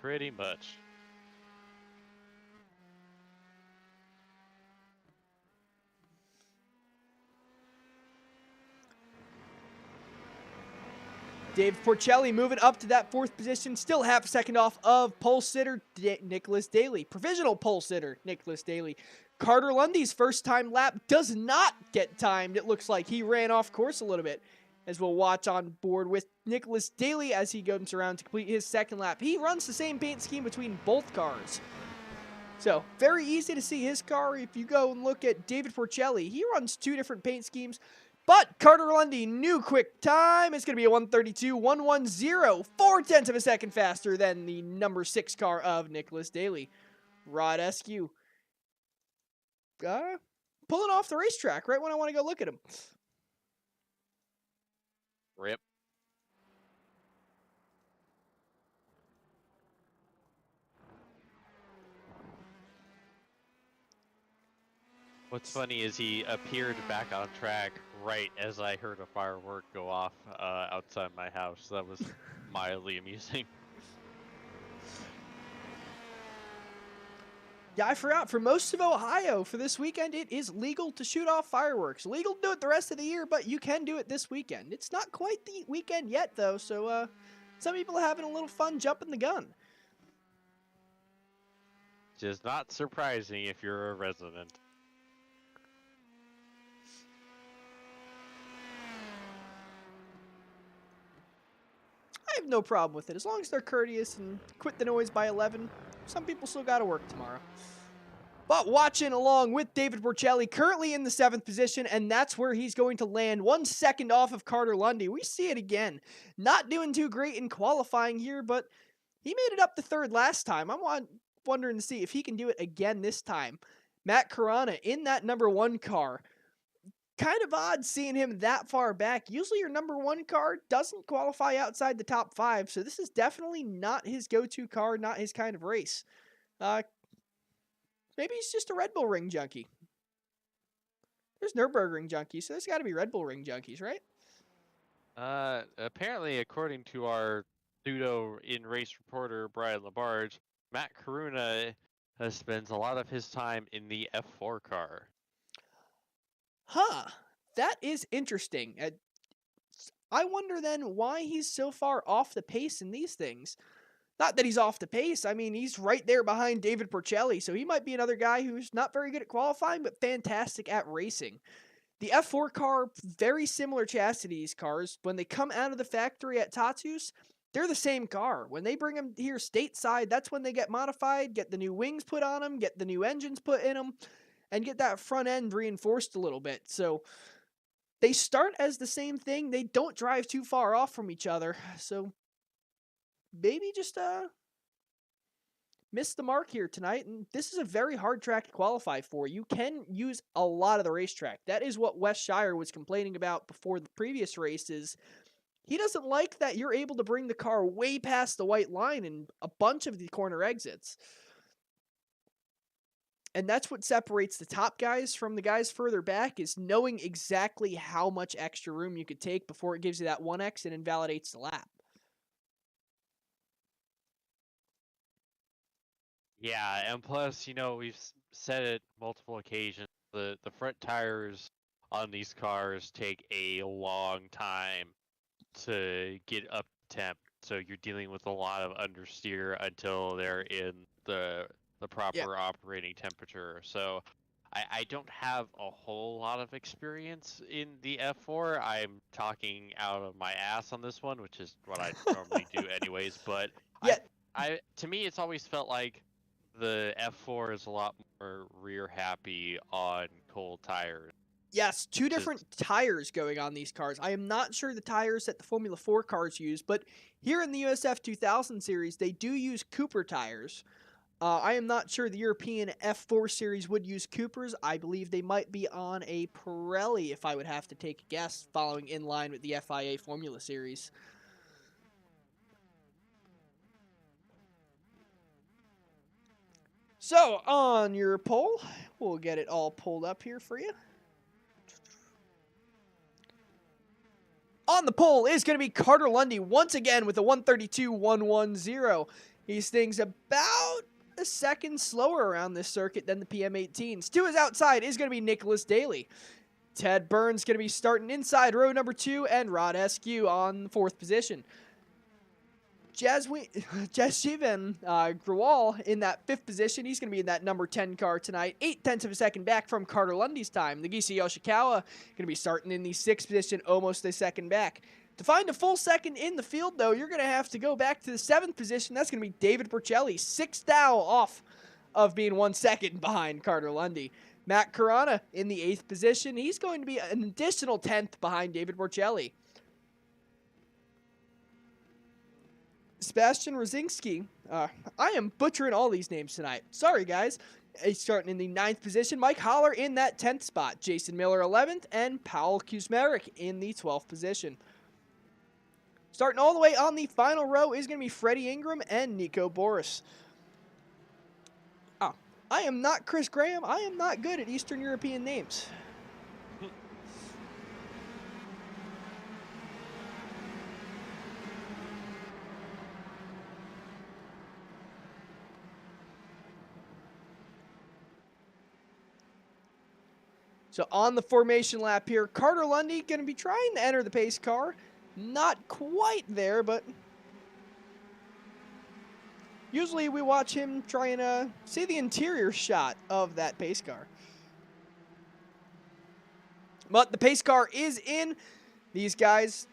Pretty much. Dave Porcelli moving up to that 4th position, still half a second off of pole sitter Nicholas Daly. Provisional pole sitter Nicholas Daly. Carter Lundy's first time lap does not get timed. It looks like he ran off course a little bit. as we'll watch on board with Nicholas Daly as he goes around to complete his second lap. He runs the same paint scheme between both cars. So, very easy to see his car. If you go and look at David Porcelli, he runs 2 different paint schemes. But Carter Lundy, new quick time. It's going to be a 132.110, 4/10 of a second faster than the number 6 car of Nicholas Daly. Rod Eskew pulling off the racetrack right when I want to go look at him. Rip. What's funny is he appeared back on track right as I heard a firework go off outside my house. That was mildly amusing. Yeah, I forgot. For most of Ohio, for this weekend, it is legal to shoot off fireworks. Legal to do it the rest of the year, but you can do it this weekend. It's not quite the weekend yet, though, so some people are having a little fun jumping the gun. Just not surprising if you're a resident. I have no problem with it. As long as they're courteous and quit the noise by 11, some people still got to work tomorrow. But watching along with David Porcelli, currently in the 7th position, and that's where he's going to land 1 second off of Carter Lundy. We see it again. Not doing too great in qualifying here, but he made it up to 3rd last time. I'm wondering to see if he can do it again this time. Matt Carana in that number 1 car. Kind of odd seeing him that far back. Usually your number 1 car doesn't qualify outside the top 5, so this is definitely not his go-to car, not his kind of race. Maybe he's just a Red Bull Ring junkie. There's Nürburgring junkies, so there's got to be Red Bull Ring junkies, right? Apparently, according to our pseudo in-race reporter, Brian Labarge, Matt Caruna spends a lot of his time in the F4 car. Huh. That is interesting. I wonder then why he's so far off the pace in these things. Not that he's off the pace. I mean, he's right there behind David Porcelli, so he might be another guy who's not very good at qualifying, but fantastic at racing. The F4 car, very similar chassis to these cars. When they come out of the factory at Tatus, they're the same car. When they bring them here stateside, that's when they get modified, get the new wings put on them, get the new engines put in them, and get that front end reinforced a little bit. So they start as the same thing. They don't drive too far off from each other. So maybe just missed the mark here tonight. And this is a very hard track to qualify for. You can use a lot of the racetrack. That is what Wes Shire was complaining about before the previous races. He doesn't like that you're able to bring the car way past the white line in a bunch of the corner exits. And that's what separates the top guys from the guys further back, is knowing exactly how much extra room you could take before it gives you that 1x and invalidates the lap. Yeah, and plus, you know, we've said it multiple occasions, the front tires on these cars take a long time to get up to temp, so you're dealing with a lot of understeer until they're in the proper operating temperature. So I don't have a whole lot of experience in the F4. I'm talking out of my ass on this one, which is what I normally do anyways, but Yeah. I to me it's always felt like the F4 is a lot more rear happy on cold tires. Yes, 2 different tires going on these cars. I am not sure the tires that the Formula 4 cars use, but here in the USF2000 series, they do use Cooper tires. I am not sure the European F4 series would use Coopers. I believe they might be on a Pirelli, if I would have to take a guess, following in line with the FIA Formula series. So, on your poll, we'll get it all pulled up here for you. On the pole is going to be Carter Lundy once again with a 132.110. He's things about a second slower around this circuit than the PM18s. To his outside is going to be Nicholas Daly. Ted Burns going to be starting inside row number 2, and Rod Eskew on the 4th position. Jashivan Grewal in that 5th position. He's going to be in that number 10 car tonight. 0.8 of a second back from Carter Lundy's time. Nagisa Yoshikawa going to be starting in the 6th position, almost a second back. To find a full second in the field, though, you're going to have to go back to the 7th position. That's going to be David Porcelli, 6 thou off of being 1 second behind Carter Lundy. Matt Carana in the 8th position. He's going to be an additional 10th behind David Porcelli. Sebastian Rosinski. I am butchering all these names tonight. Sorry, guys. He's starting in the 9th position. Mike Holler in that 10th spot. Jason Miller 11th, and Powell Kuzmarek in the 12th position. Starting all the way on the final row is going to be Freddie Ingram and Nico Boris. Oh, I am not Chris Graham. I am not good at Eastern European names. So on the formation lap here, Carter Lundy going to be trying to enter the pace car. Not quite there, but usually we watch him trying to see the interior shot of that pace car. But the pace car is in. These guys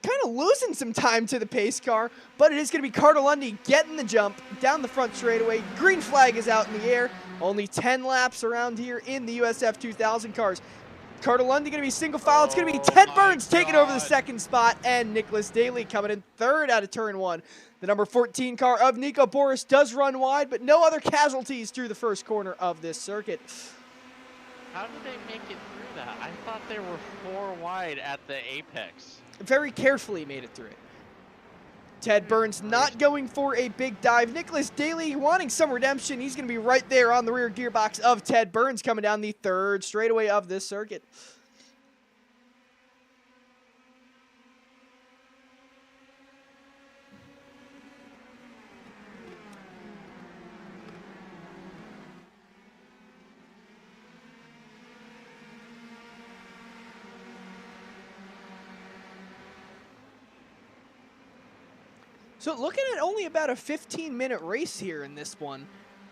kind of losing some time to the pace car, but it is going to be Carter Lundy getting the jump down the front straightaway. Green flag is out in the air. Only 10 laps around here in the USF2000 cars. Carter Lundy going to be single file. It's going to be Ted Burns taking over the 2nd spot, and Nicholas Daly coming in 3rd out of turn 1. The number 14 car of Nico Boris does run wide, but no other casualties through the first corner of this circuit. How did they make it through that? I thought there were 4 wide at the apex. Very carefully made it through it. Ted Burns not going for a big dive. Nicholas Daly wanting some redemption. He's going to be right there on the rear gearbox of Ted Burns coming down the 3rd straightaway of this circuit. So looking at only about a 15-minute race here in this one,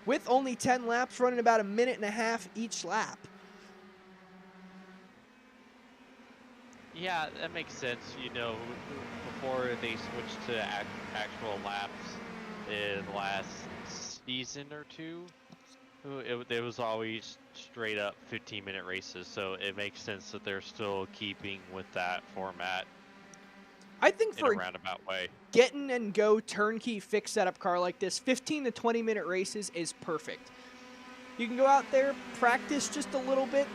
with only 10 laps, running about 1.5 minutes each lap. Yeah, that makes sense. You know, before they switched to actual laps in the last season or two, it was always straight up 15-minute races. So it makes sense that they're still keeping with that format. I think for in a roundabout way, getting and go turnkey fixed setup car like this, 15 to 20 minute races is perfect. You can go out there, practice just a little bit,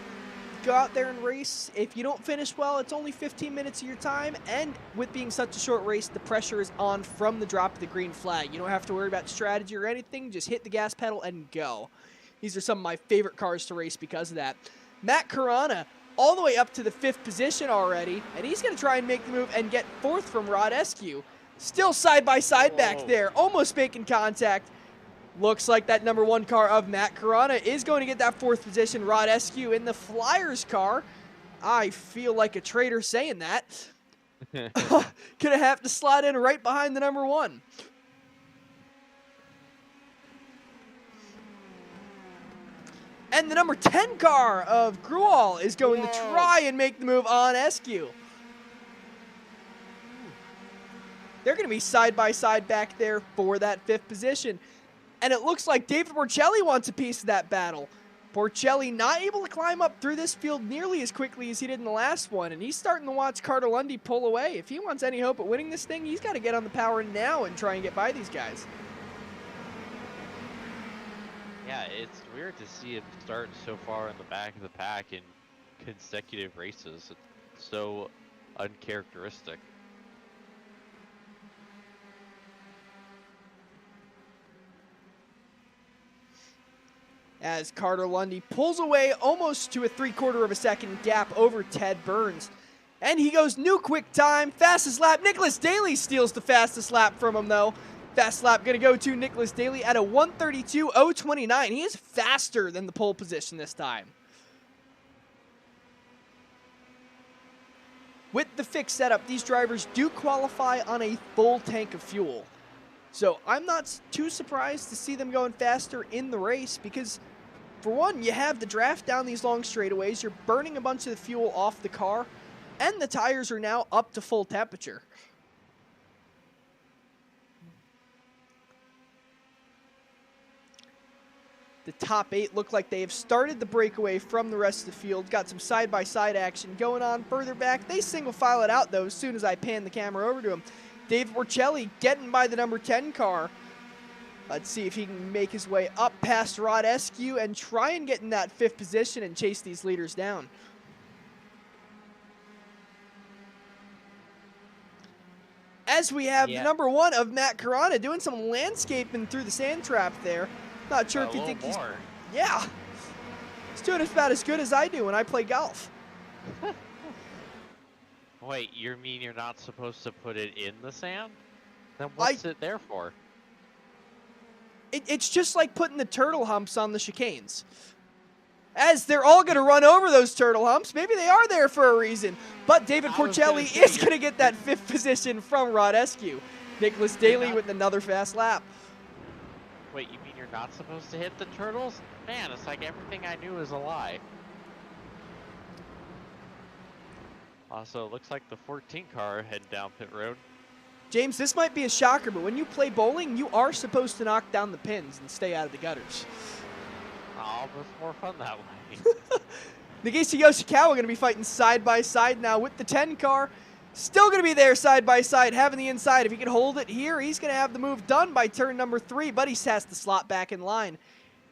go out there and race. If you don't finish well, it's only 15 minutes of your time, and with being such a short race, the pressure is on from the drop of the green flag. You don't have to worry about strategy or anything, just hit the gas pedal and go. These are some of my favorite cars to race because of that. Matt Carana all the way up to the 5th position already, and he's going to try and make the move and get 4th from Rod Eskew. Still side-by-side back there, almost making contact. Looks like that number 1 car of Matt Carana is going to get that 4th position. Rod Eskew in the Flyers car. I feel like a traitor saying that. Gonna have to slide in right behind the number 1. And the number 10 car of Grewal is going to try and make the move on Eskew. They're going to be side-by-side back there for that 5th position. And it looks like David Porcelli wants a piece of that battle. Porcelli not able to climb up through this field nearly as quickly as he did in the last one. And he's starting to watch Carter Lundy pull away. If he wants any hope at winning this thing, he's got to get on the power now and try and get by these guys. Yeah, it's weird to see him start so far in the back of the pack in consecutive races. It's so uncharacteristic. As Carter Lundy pulls away almost to a 3/4 of a second gap over Ted Burns. And he goes new quick time, fastest lap. Nicholas Daly steals the fastest lap from him though. Fast lap going to go to Nicholas Daly at a 1:32.029. He is faster than the pole position this time. With the fixed setup, these drivers do qualify on a full tank of fuel. So I'm not too surprised to see them going faster in the race because, for one, you have the draft down these long straightaways, you're burning a bunch of the fuel off the car, and the tires are now up to full temperature. The top 8 look like they have started the breakaway from the rest of the field. Got some side-by-side action going on further back. They single file it out, though, as soon as I pan the camera over to him. David Porcelli getting by the number 10 car. Let's see if he can make his way up past Rod Eskew and try and get in that 5th position and chase these leaders down. As we have the number 1 of Matt Carana doing some landscaping through the sand trap there. Not sure if you think he's... Yeah. He's doing about as good as I do when I play golf. Wait, you mean you're not supposed to put it in the sand? Then what's it there for? It's just like putting the turtle humps on the chicanes. As they're all going to run over those turtle humps. Maybe they are there for a reason. But David Porcelli is going to get that 5th position from Rod Eskew. Nicholas Daly with another fast lap. Wait, you mean you're not supposed to hit the turtles? Man, it's like everything I knew is a lie. Also, it looks like the 14 car heading down pit road. James, this might be a shocker, but when you play bowling, you are supposed to knock down the pins and stay out of the gutters. Oh, but it's more fun that way. Nagisa Yoshikawa going to be fighting side by side now with the 10 car. Still going to be there side by side, having the inside. If he can hold it here, he's going to have the move done by turn number 3, but he has to slot back in line.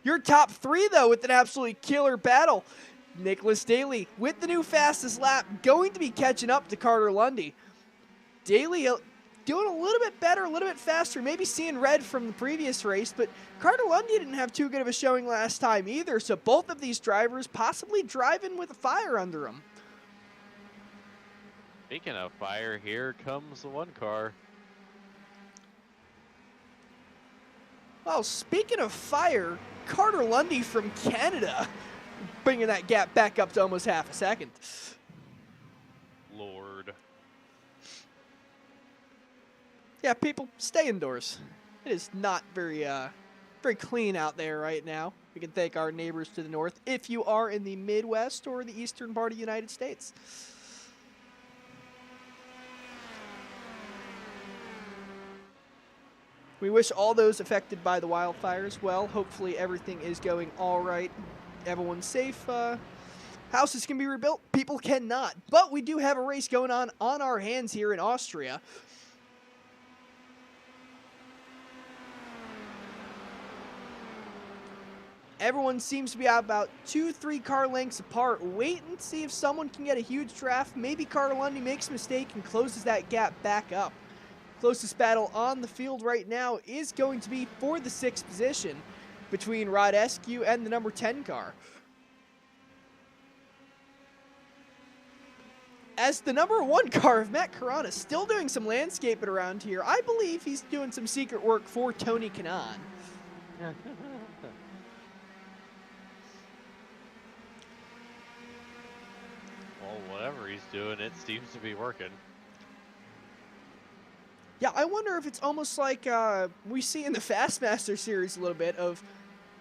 Your top 3, though, with an absolutely killer battle. Nicholas Daly, with the new fastest lap, going to be catching up to Carter Lundy. Daly doing a little bit better, a little bit faster, maybe seeing red from the previous race, but Carter Lundy didn't have too good of a showing last time either, so both of these drivers possibly driving with a fire under them. Speaking of fire, here comes the 1 car. Well, speaking of fire, Carter Lundy from Canada bringing that gap back up to almost half a second. Lord. Yeah, people, stay indoors. It is not very clean out there right now. We can thank our neighbors to the north if you are in the Midwest or the eastern part of the United States. We wish all those affected by the wildfires well. Hopefully everything is going all right. Everyone's safe. Houses can be rebuilt. People cannot. But we do have a race going on our hands here in Austria. Everyone seems to be about 2-3 car lengths apart. Wait and see if someone can get a huge draft. Maybe Carter Lundy makes a mistake and closes that gap back up. Closest battle on the field right now is going to be for the 6th position between Rod Eskew and the number 10 car. As the number 1 car of Matt Carana still doing some landscaping around here, I believe he's doing some secret work for Tony Kanaan. Well, whatever he's doing, it seems to be working. Yeah, I wonder if it's almost like we see in the Fastmaster series a little bit of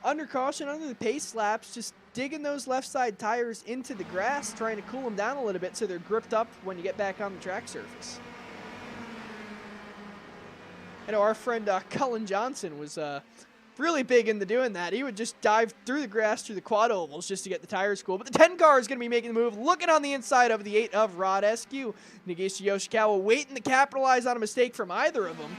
under caution, under the pace laps, just digging those left side tires into the grass, trying to cool them down a little bit so they're gripped up when you get back on the track surface. I know our friend Cullen Johnson was really big into doing that. He would just dive through the grass, through the quad ovals just to get the tires cool. But the 10 car is going to be making the move, looking on the inside of the 8 of Rod Eskew. Nagisa Yoshikawa waiting to capitalize on a mistake from either of them.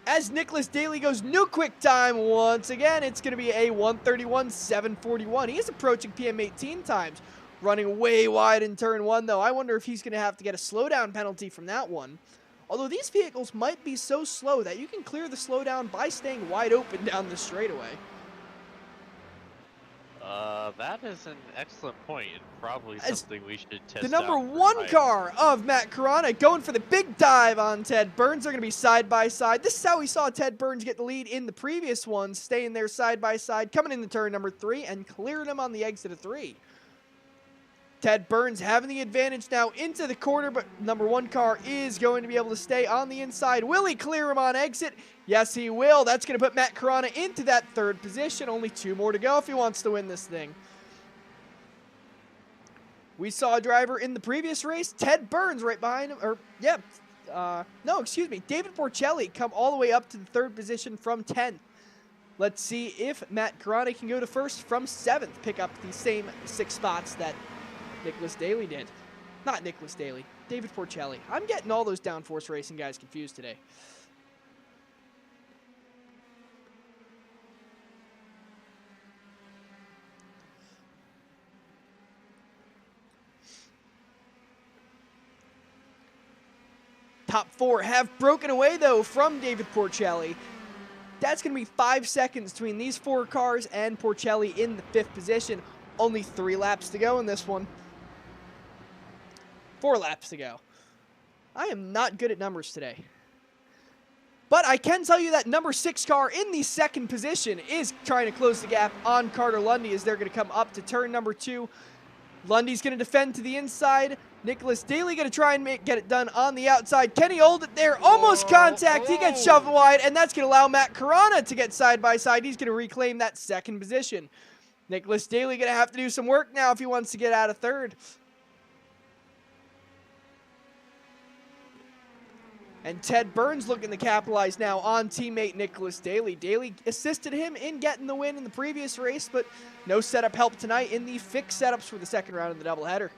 As Nicholas Daly goes new quick time once again, it's going to be a 1:31.741. He is approaching PM18 times, running way wide in turn 1, though. I wonder if he's going to have to get a slowdown penalty from that one. Although these vehicles might be so slow that you can clear the slowdown by staying wide open down the straightaway. That is an excellent point, and probably something we should test out. The number 1 car of Matt Carana going for the big dive on Ted Burns. They're going to be side by side. This is how we saw Ted Burns get the lead in the previous one, staying there side by side, coming into turn number 3 and clearing him on the exit of 3. Ted Burns having the advantage now into the corner, but number 1 car is going to be able to stay on the inside. Will he clear him on exit? Yes, he will. That's going to put Matt Carana into that 3rd position. Only 2 more to go if he wants to win this thing. We saw a driver in the previous race, Ted Burns, right behind him. David Porcelli come all the way up to the 3rd position from 10th. Let's see if Matt Carana can go to 1st from 7th, pick up the same 6 spots that Nicholas Daly did. Not Nicholas Daly, David Porcelli. I'm getting all those downforce racing guys confused today. Top 4 have broken away, though, from David Porcelli. That's going to be 5 seconds between these 4 cars and Porcelli in the 5th position. Only 3 laps to go in this one. 4 laps to go. I am not good at numbers today. But I can tell you that number 6 car in the 2nd position is trying to close the gap on Carter Lundy as they're going to come up to turn number 2. Lundy's going to defend to the inside. Nicholas Daly going to try and get it done on the outside. Can he hold it there? Almost contact. He gets shoved wide, and that's going to allow Matt Carana to get side by side. He's going to reclaim that 2nd position. Nicholas Daly going to have to do some work now if he wants to get out of 3rd. And Ted Burns looking to capitalize now on teammate Nicholas Daly. Daly assisted him in getting the win in the previous race, but no setup help tonight in the fixed setups for the 2nd round of the doubleheader.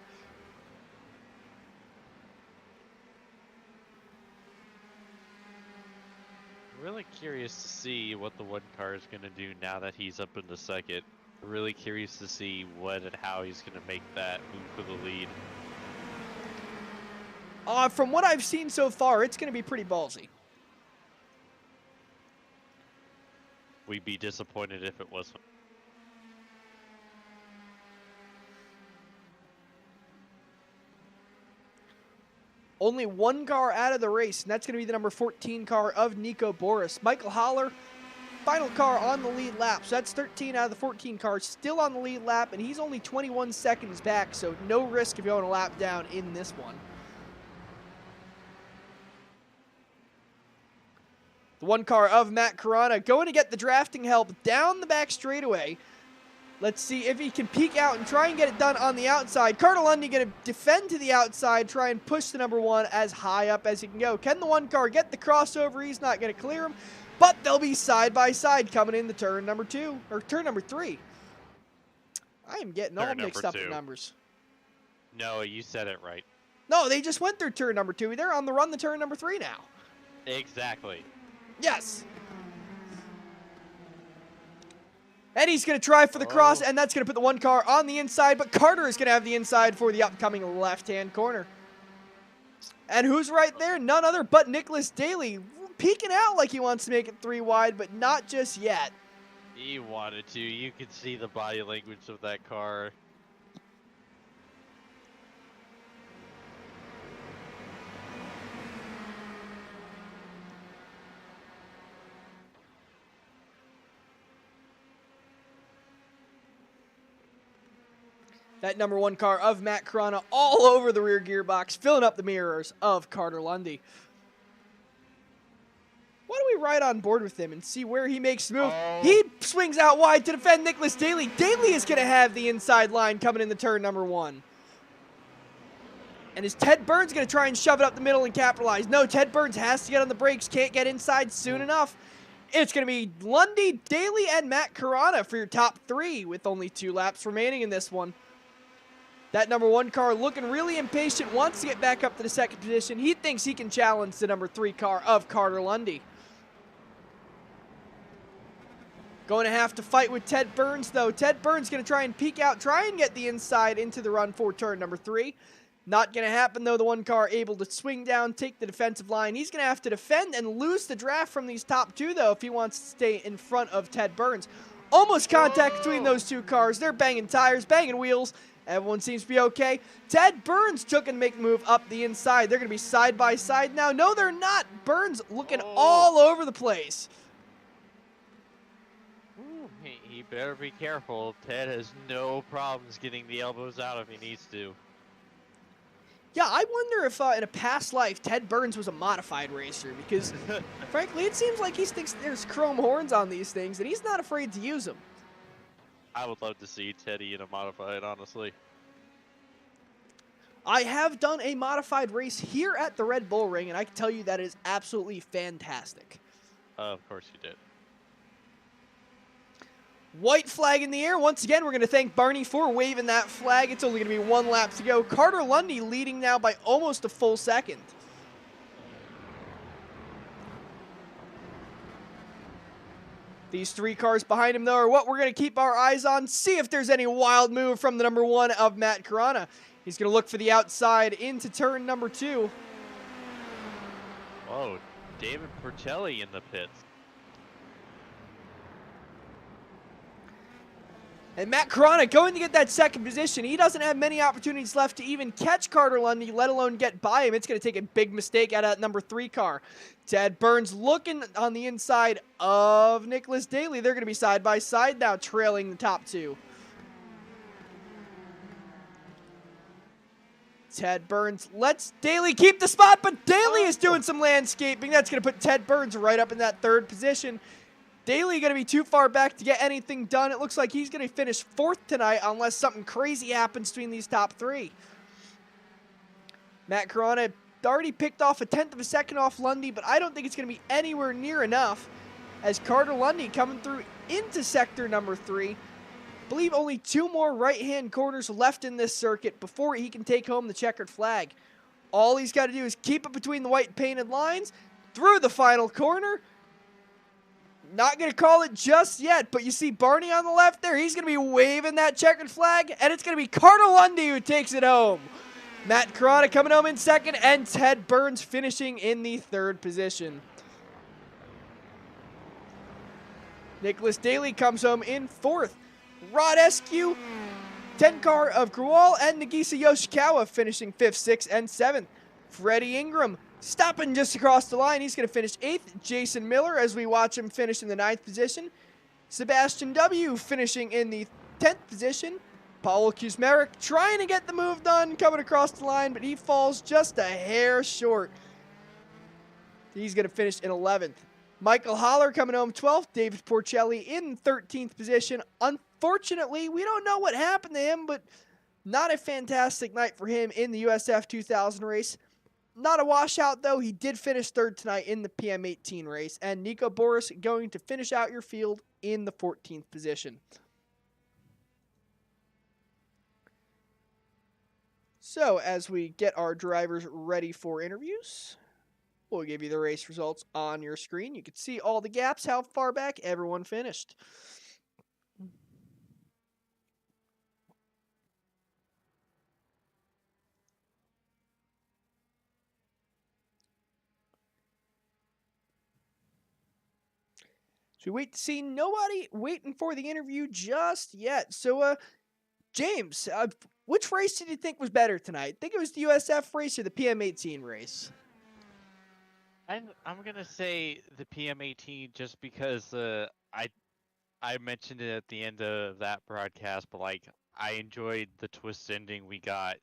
Really curious to see what the 1 car is going to do now that he's up in the 2nd. Really curious to see what and how he's going to make that move for the lead. From what I've seen so far, it's going to be pretty ballsy. We'd be disappointed if it wasn't. Only 1 car out of the race, and that's going to be the number 14 car of Nico Boris. Michael Holler, final car on the lead lap. So that's 13 out of the 14 cars still on the lead lap, and he's only 21 seconds back, so no risk of going a lap down in this one. The 1 car of Matt Carana going to get the drafting help down the back straightaway. Let's see if he can peek out and try and get it done on the outside. Carter Lundy going to defend to the outside, try and push the number 1 as high up as he can go. Can the 1 car get the crossover? He's not going to clear him, but they'll be side by side coming into turn number 2, or turn number 3. I am getting all mixed up in numbers. No, you said it right. No, they just went through turn number 2. They're on the run to turn number 3 now. Exactly. Yes. And he's going to try for the cross, and that's going to put the 1 car on the inside, but Carter is going to have the inside for the upcoming left-hand corner. And who's right there? None other but Nicholas Daly, peeking out like he wants to make it 3 wide, but not just yet. He wanted to. You could see the body language of that car. That number 1 car of Matt Carana all over the rear gearbox, filling up the mirrors of Carter Lundy. Why don't we ride on board with him and see where he makes the move? He swings out wide to defend Nicholas Daly. Daly is going to have the inside line coming in the turn number 1. And is Ted Burns going to try and shove it up the middle and capitalize? No, Ted Burns has to get on the brakes, can't get inside soon enough. It's going to be Lundy, Daly, and Matt Carana for your top 3 with only 2 laps remaining in this one. That number 1 car looking really impatient, wants to get back up to the 2nd position. He thinks he can challenge the number 3 car of Carter Lundy. Going to have to fight with Ted Burns, though. Ted Burns going to try and peek out, try and get the inside into the run for turn number 3. Not going to happen, though. The 1 car able to swing down, take the defensive line. He's going to have to defend and lose the draft from these top 2, though, if he wants to stay in front of Ted Burns. Almost contact between those 2 cars. They're banging tires, banging wheels. Everyone seems to be okay. Ted Burns took and make the move up the inside. They're going to be side by side now. No, they're not. Burns looking all over the place. He he better be careful. Ted has no problems getting the elbows out if he needs to. Yeah, I wonder if in a past life Ted Burns was a modified racer, because frankly it seems like he thinks there's chrome horns on these things and he's not afraid to use them. I would love to see Teddy in a modified, honestly. I have done a modified race here at the Red Bull Ring, and I can tell you that is absolutely fantastic. Of course you did. White flag in the air. Once again, we're going to thank Barney for waving that flag. It's only going to be one lap to go. Carter Lundy leading now by almost a full second. These three cars behind him, though, are what we're going to keep our eyes on. See if there's any wild move from the number 1 of Matt Carana. He's going to look for the outside into turn number 2. Whoa, David Porcelli in the pits. And Matt Carana going to get that second position. He doesn't have many opportunities left to even catch Carter Lundy, let alone get by him. It's going to take a big mistake out of that number 3 car. Ted Burns looking on the inside of Nicholas Daly. They're going to be side by side now, trailing the top 2. Ted Burns lets Daly keep the spot, but Daly is doing some landscaping. That's going to put Ted Burns right up in that 3rd position. Daly going to be too far back to get anything done. It looks like he's going to finish 4th tonight unless something crazy happens between these top 3. Matt Carana already picked off a 1/10 of a second off Lundy, but I don't think it's going to be anywhere near enough as Carter Lundy coming through into sector number 3. I believe only 2 more right-hand corners left in this circuit before he can take home the checkered flag. All he's got to do is keep it between the white painted lines, through the final corner. Not going to call it just yet, but you see Barney on the left there. He's going to be waving that checkered flag, and it's going to be Carter Lundy who takes it home. Matt Carana coming home in 2nd, and Ted Burns finishing in the 3rd position. Nicholas Daly comes home in 4th. Rod Eskew, 10 car of Grual, and Nagisa Yoshikawa finishing 5th, 6th, and 7th. Freddie Ingram stopping just across the line. He's going to finish 8th. Jason Miller, as we watch him finish in the 9th position. Sebastian W. finishing in the 10th position. Paul Kuzmarek trying to get the move done, coming across the line, but he falls just a hair short. He's going to finish in 11th. Michael Holler coming home 12th. David Porcelli in 13th position. Unfortunately, we don't know what happened to him, but not a fantastic night for him in the USF2000 race. Not a washout, though. He did finish 3rd tonight in the PM18 race. And Nico Boris going to finish out your field in the 14th position. So, as we get our drivers ready for interviews, we'll give you the race results on your screen. You can see all the gaps, how far back everyone finished. So we wait to see nobody waiting for the interview just yet. So, James, which race did you think was better tonight? I think it was the USF race or the PM18 race? I'm gonna say the PM18 just because I mentioned it at the end of that broadcast, but like I enjoyed the twist ending we got,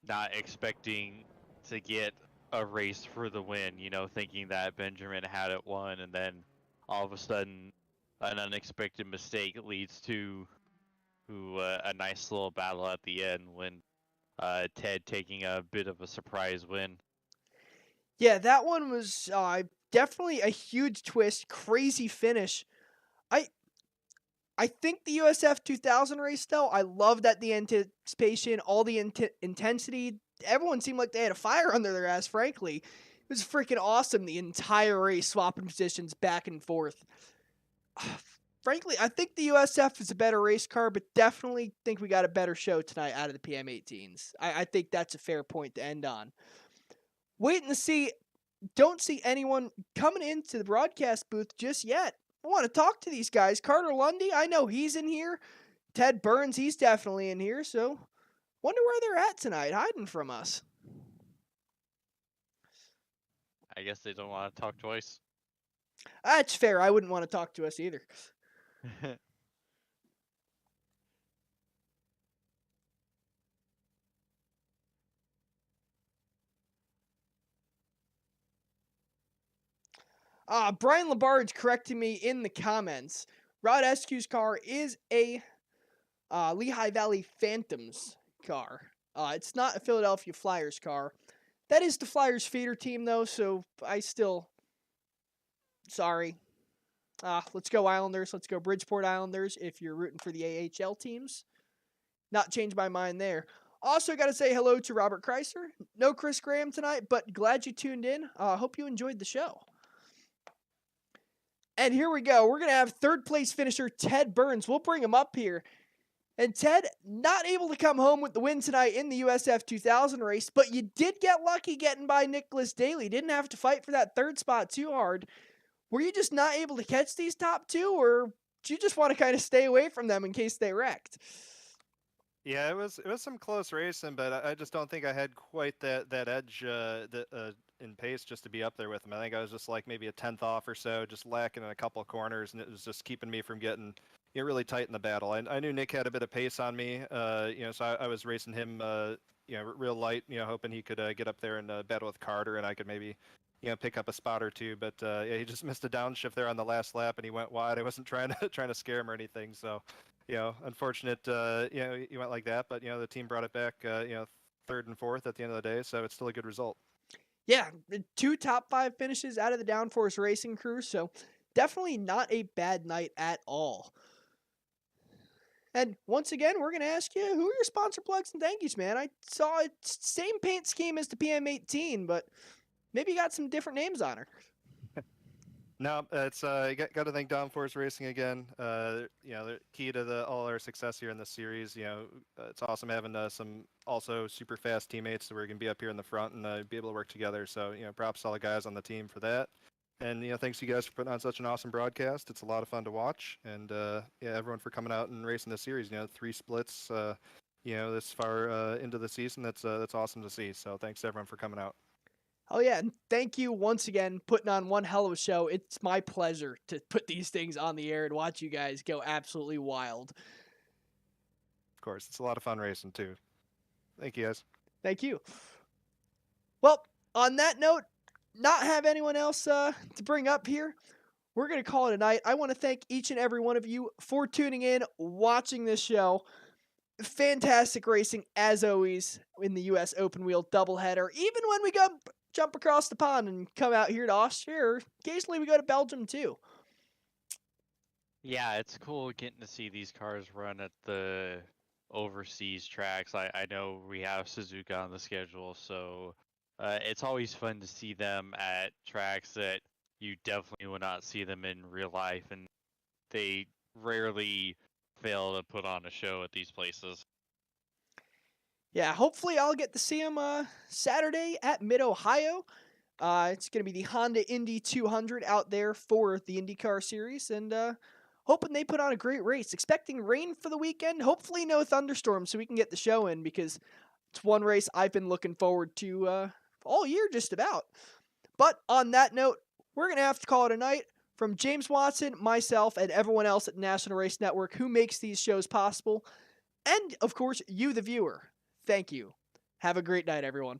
not expecting to get a race for the win, you know, thinking that Benjamin had it won, and then all of a sudden an unexpected mistake leads to a nice little battle at the end when Ted taking a bit of a surprise win. Yeah, that one was definitely a huge twist, crazy finish. I think the USF2000 race, though, I love that the anticipation, all the intensity, everyone seemed like they had a fire under their ass, frankly. It was freaking awesome, the entire race, swapping positions back and forth. Frankly, I think the USF is a better race car, but definitely think we got a better show tonight out of the PM18s. I think that's a fair point to end on. Waiting to see, don't see anyone coming into the broadcast booth just yet. I want to talk to these guys. Carter Lundy, I know he's in here. Ted Burns, he's definitely in here. So, wonder where they're at tonight, hiding from us. I guess they don't want to talk twice. That's fair. I wouldn't want to talk to us either. Brian Labarge correcting me in the comments. Rod Escu's car is a Lehigh Valley Phantoms car. It's not a Philadelphia Flyers car. That is the Flyers feeder team, though, so sorry. Let's go Islanders. Let's go Bridgeport Islanders if you're rooting for the AHL teams. Not change my mind there. Also, got to say hello to Robert Kreiser. No Chris Graham tonight, but glad you tuned in. Hope you enjoyed the show. And here we go. We're going to have third place finisher Ted Burns. We'll bring him up here. And Ted, not able to come home with the win tonight in the USF2000 race, but you did get lucky getting by Nicholas Daly. Didn't have to fight for that third spot too hard. Were you just not able to catch these top two, or do you just want to kind of stay away from them in case they wrecked? Yeah, it was some close racing, but I just don't think I had quite that edge in pace just to be up there with them. I think I was just like maybe a tenth off or so, just lacking in a couple of corners, and it was just keeping me from getting really tight in the battle. I knew Nick had a bit of pace on me, so I was racing him, real light, hoping he could get up there and battle with Carter, and I could maybe pick up a spot or two. But yeah, he just missed a downshift there on the last lap, and he went wide. I wasn't trying to scare him or anything, so. Unfortunate, he went like that, but, the team brought it back, third and fourth at the end of the day, so it's still a good result. Yeah, 2 top 5 finishes out of the Downforce Racing crew, so definitely not a bad night at all. And once again, we're going to ask you, who are your sponsor plugs and thank yous, man? I saw it's same paint scheme as the PM18, but maybe you got some different names on her. No, it's got to thank Downforce Racing again. They're key to all our success here in this series. It's awesome having some also super fast teammates that we're gonna be up here in the front and be able to work together. So props to all the guys on the team for that. And thanks you guys for putting on such an awesome broadcast. It's a lot of fun to watch, and everyone for coming out and racing this series. 3 splits, this far into the season. That's awesome to see. So thanks to everyone for coming out. Oh, yeah, and thank you once again putting on one hell of a show. It's my pleasure to put these things on the air and watch you guys go absolutely wild. Of course, it's a lot of fun racing, too. Thank you, guys. Thank you. Well, on that note, not have anyone else to bring up here. We're going to call it a night. I want to thank each and every one of you for tuning in, watching this show. Fantastic racing, as always, in the U.S. Open Wheel doubleheader. Even when we go jump across the pond and come out here to Austria, or occasionally we go to Belgium too. Yeah, it's cool getting to see these cars run at the overseas tracks. I know we have Suzuka on the schedule, so it's always fun to see them at tracks that you definitely will not see them in real life, and they rarely fail to put on a show at these places. Yeah, hopefully I'll get to see him Saturday at Mid-Ohio. It's going to be the Honda Indy 200 out there for the IndyCar series, and hoping they put on a great race. Expecting rain for the weekend, hopefully no thunderstorms so we can get the show in, because it's one race I've been looking forward to all year just about. But on that note, we're going to have to call it a night. From James Watson, myself, and everyone else at National Race Network who makes these shows possible, and of course you, the viewer, thank you. Have a great night, everyone.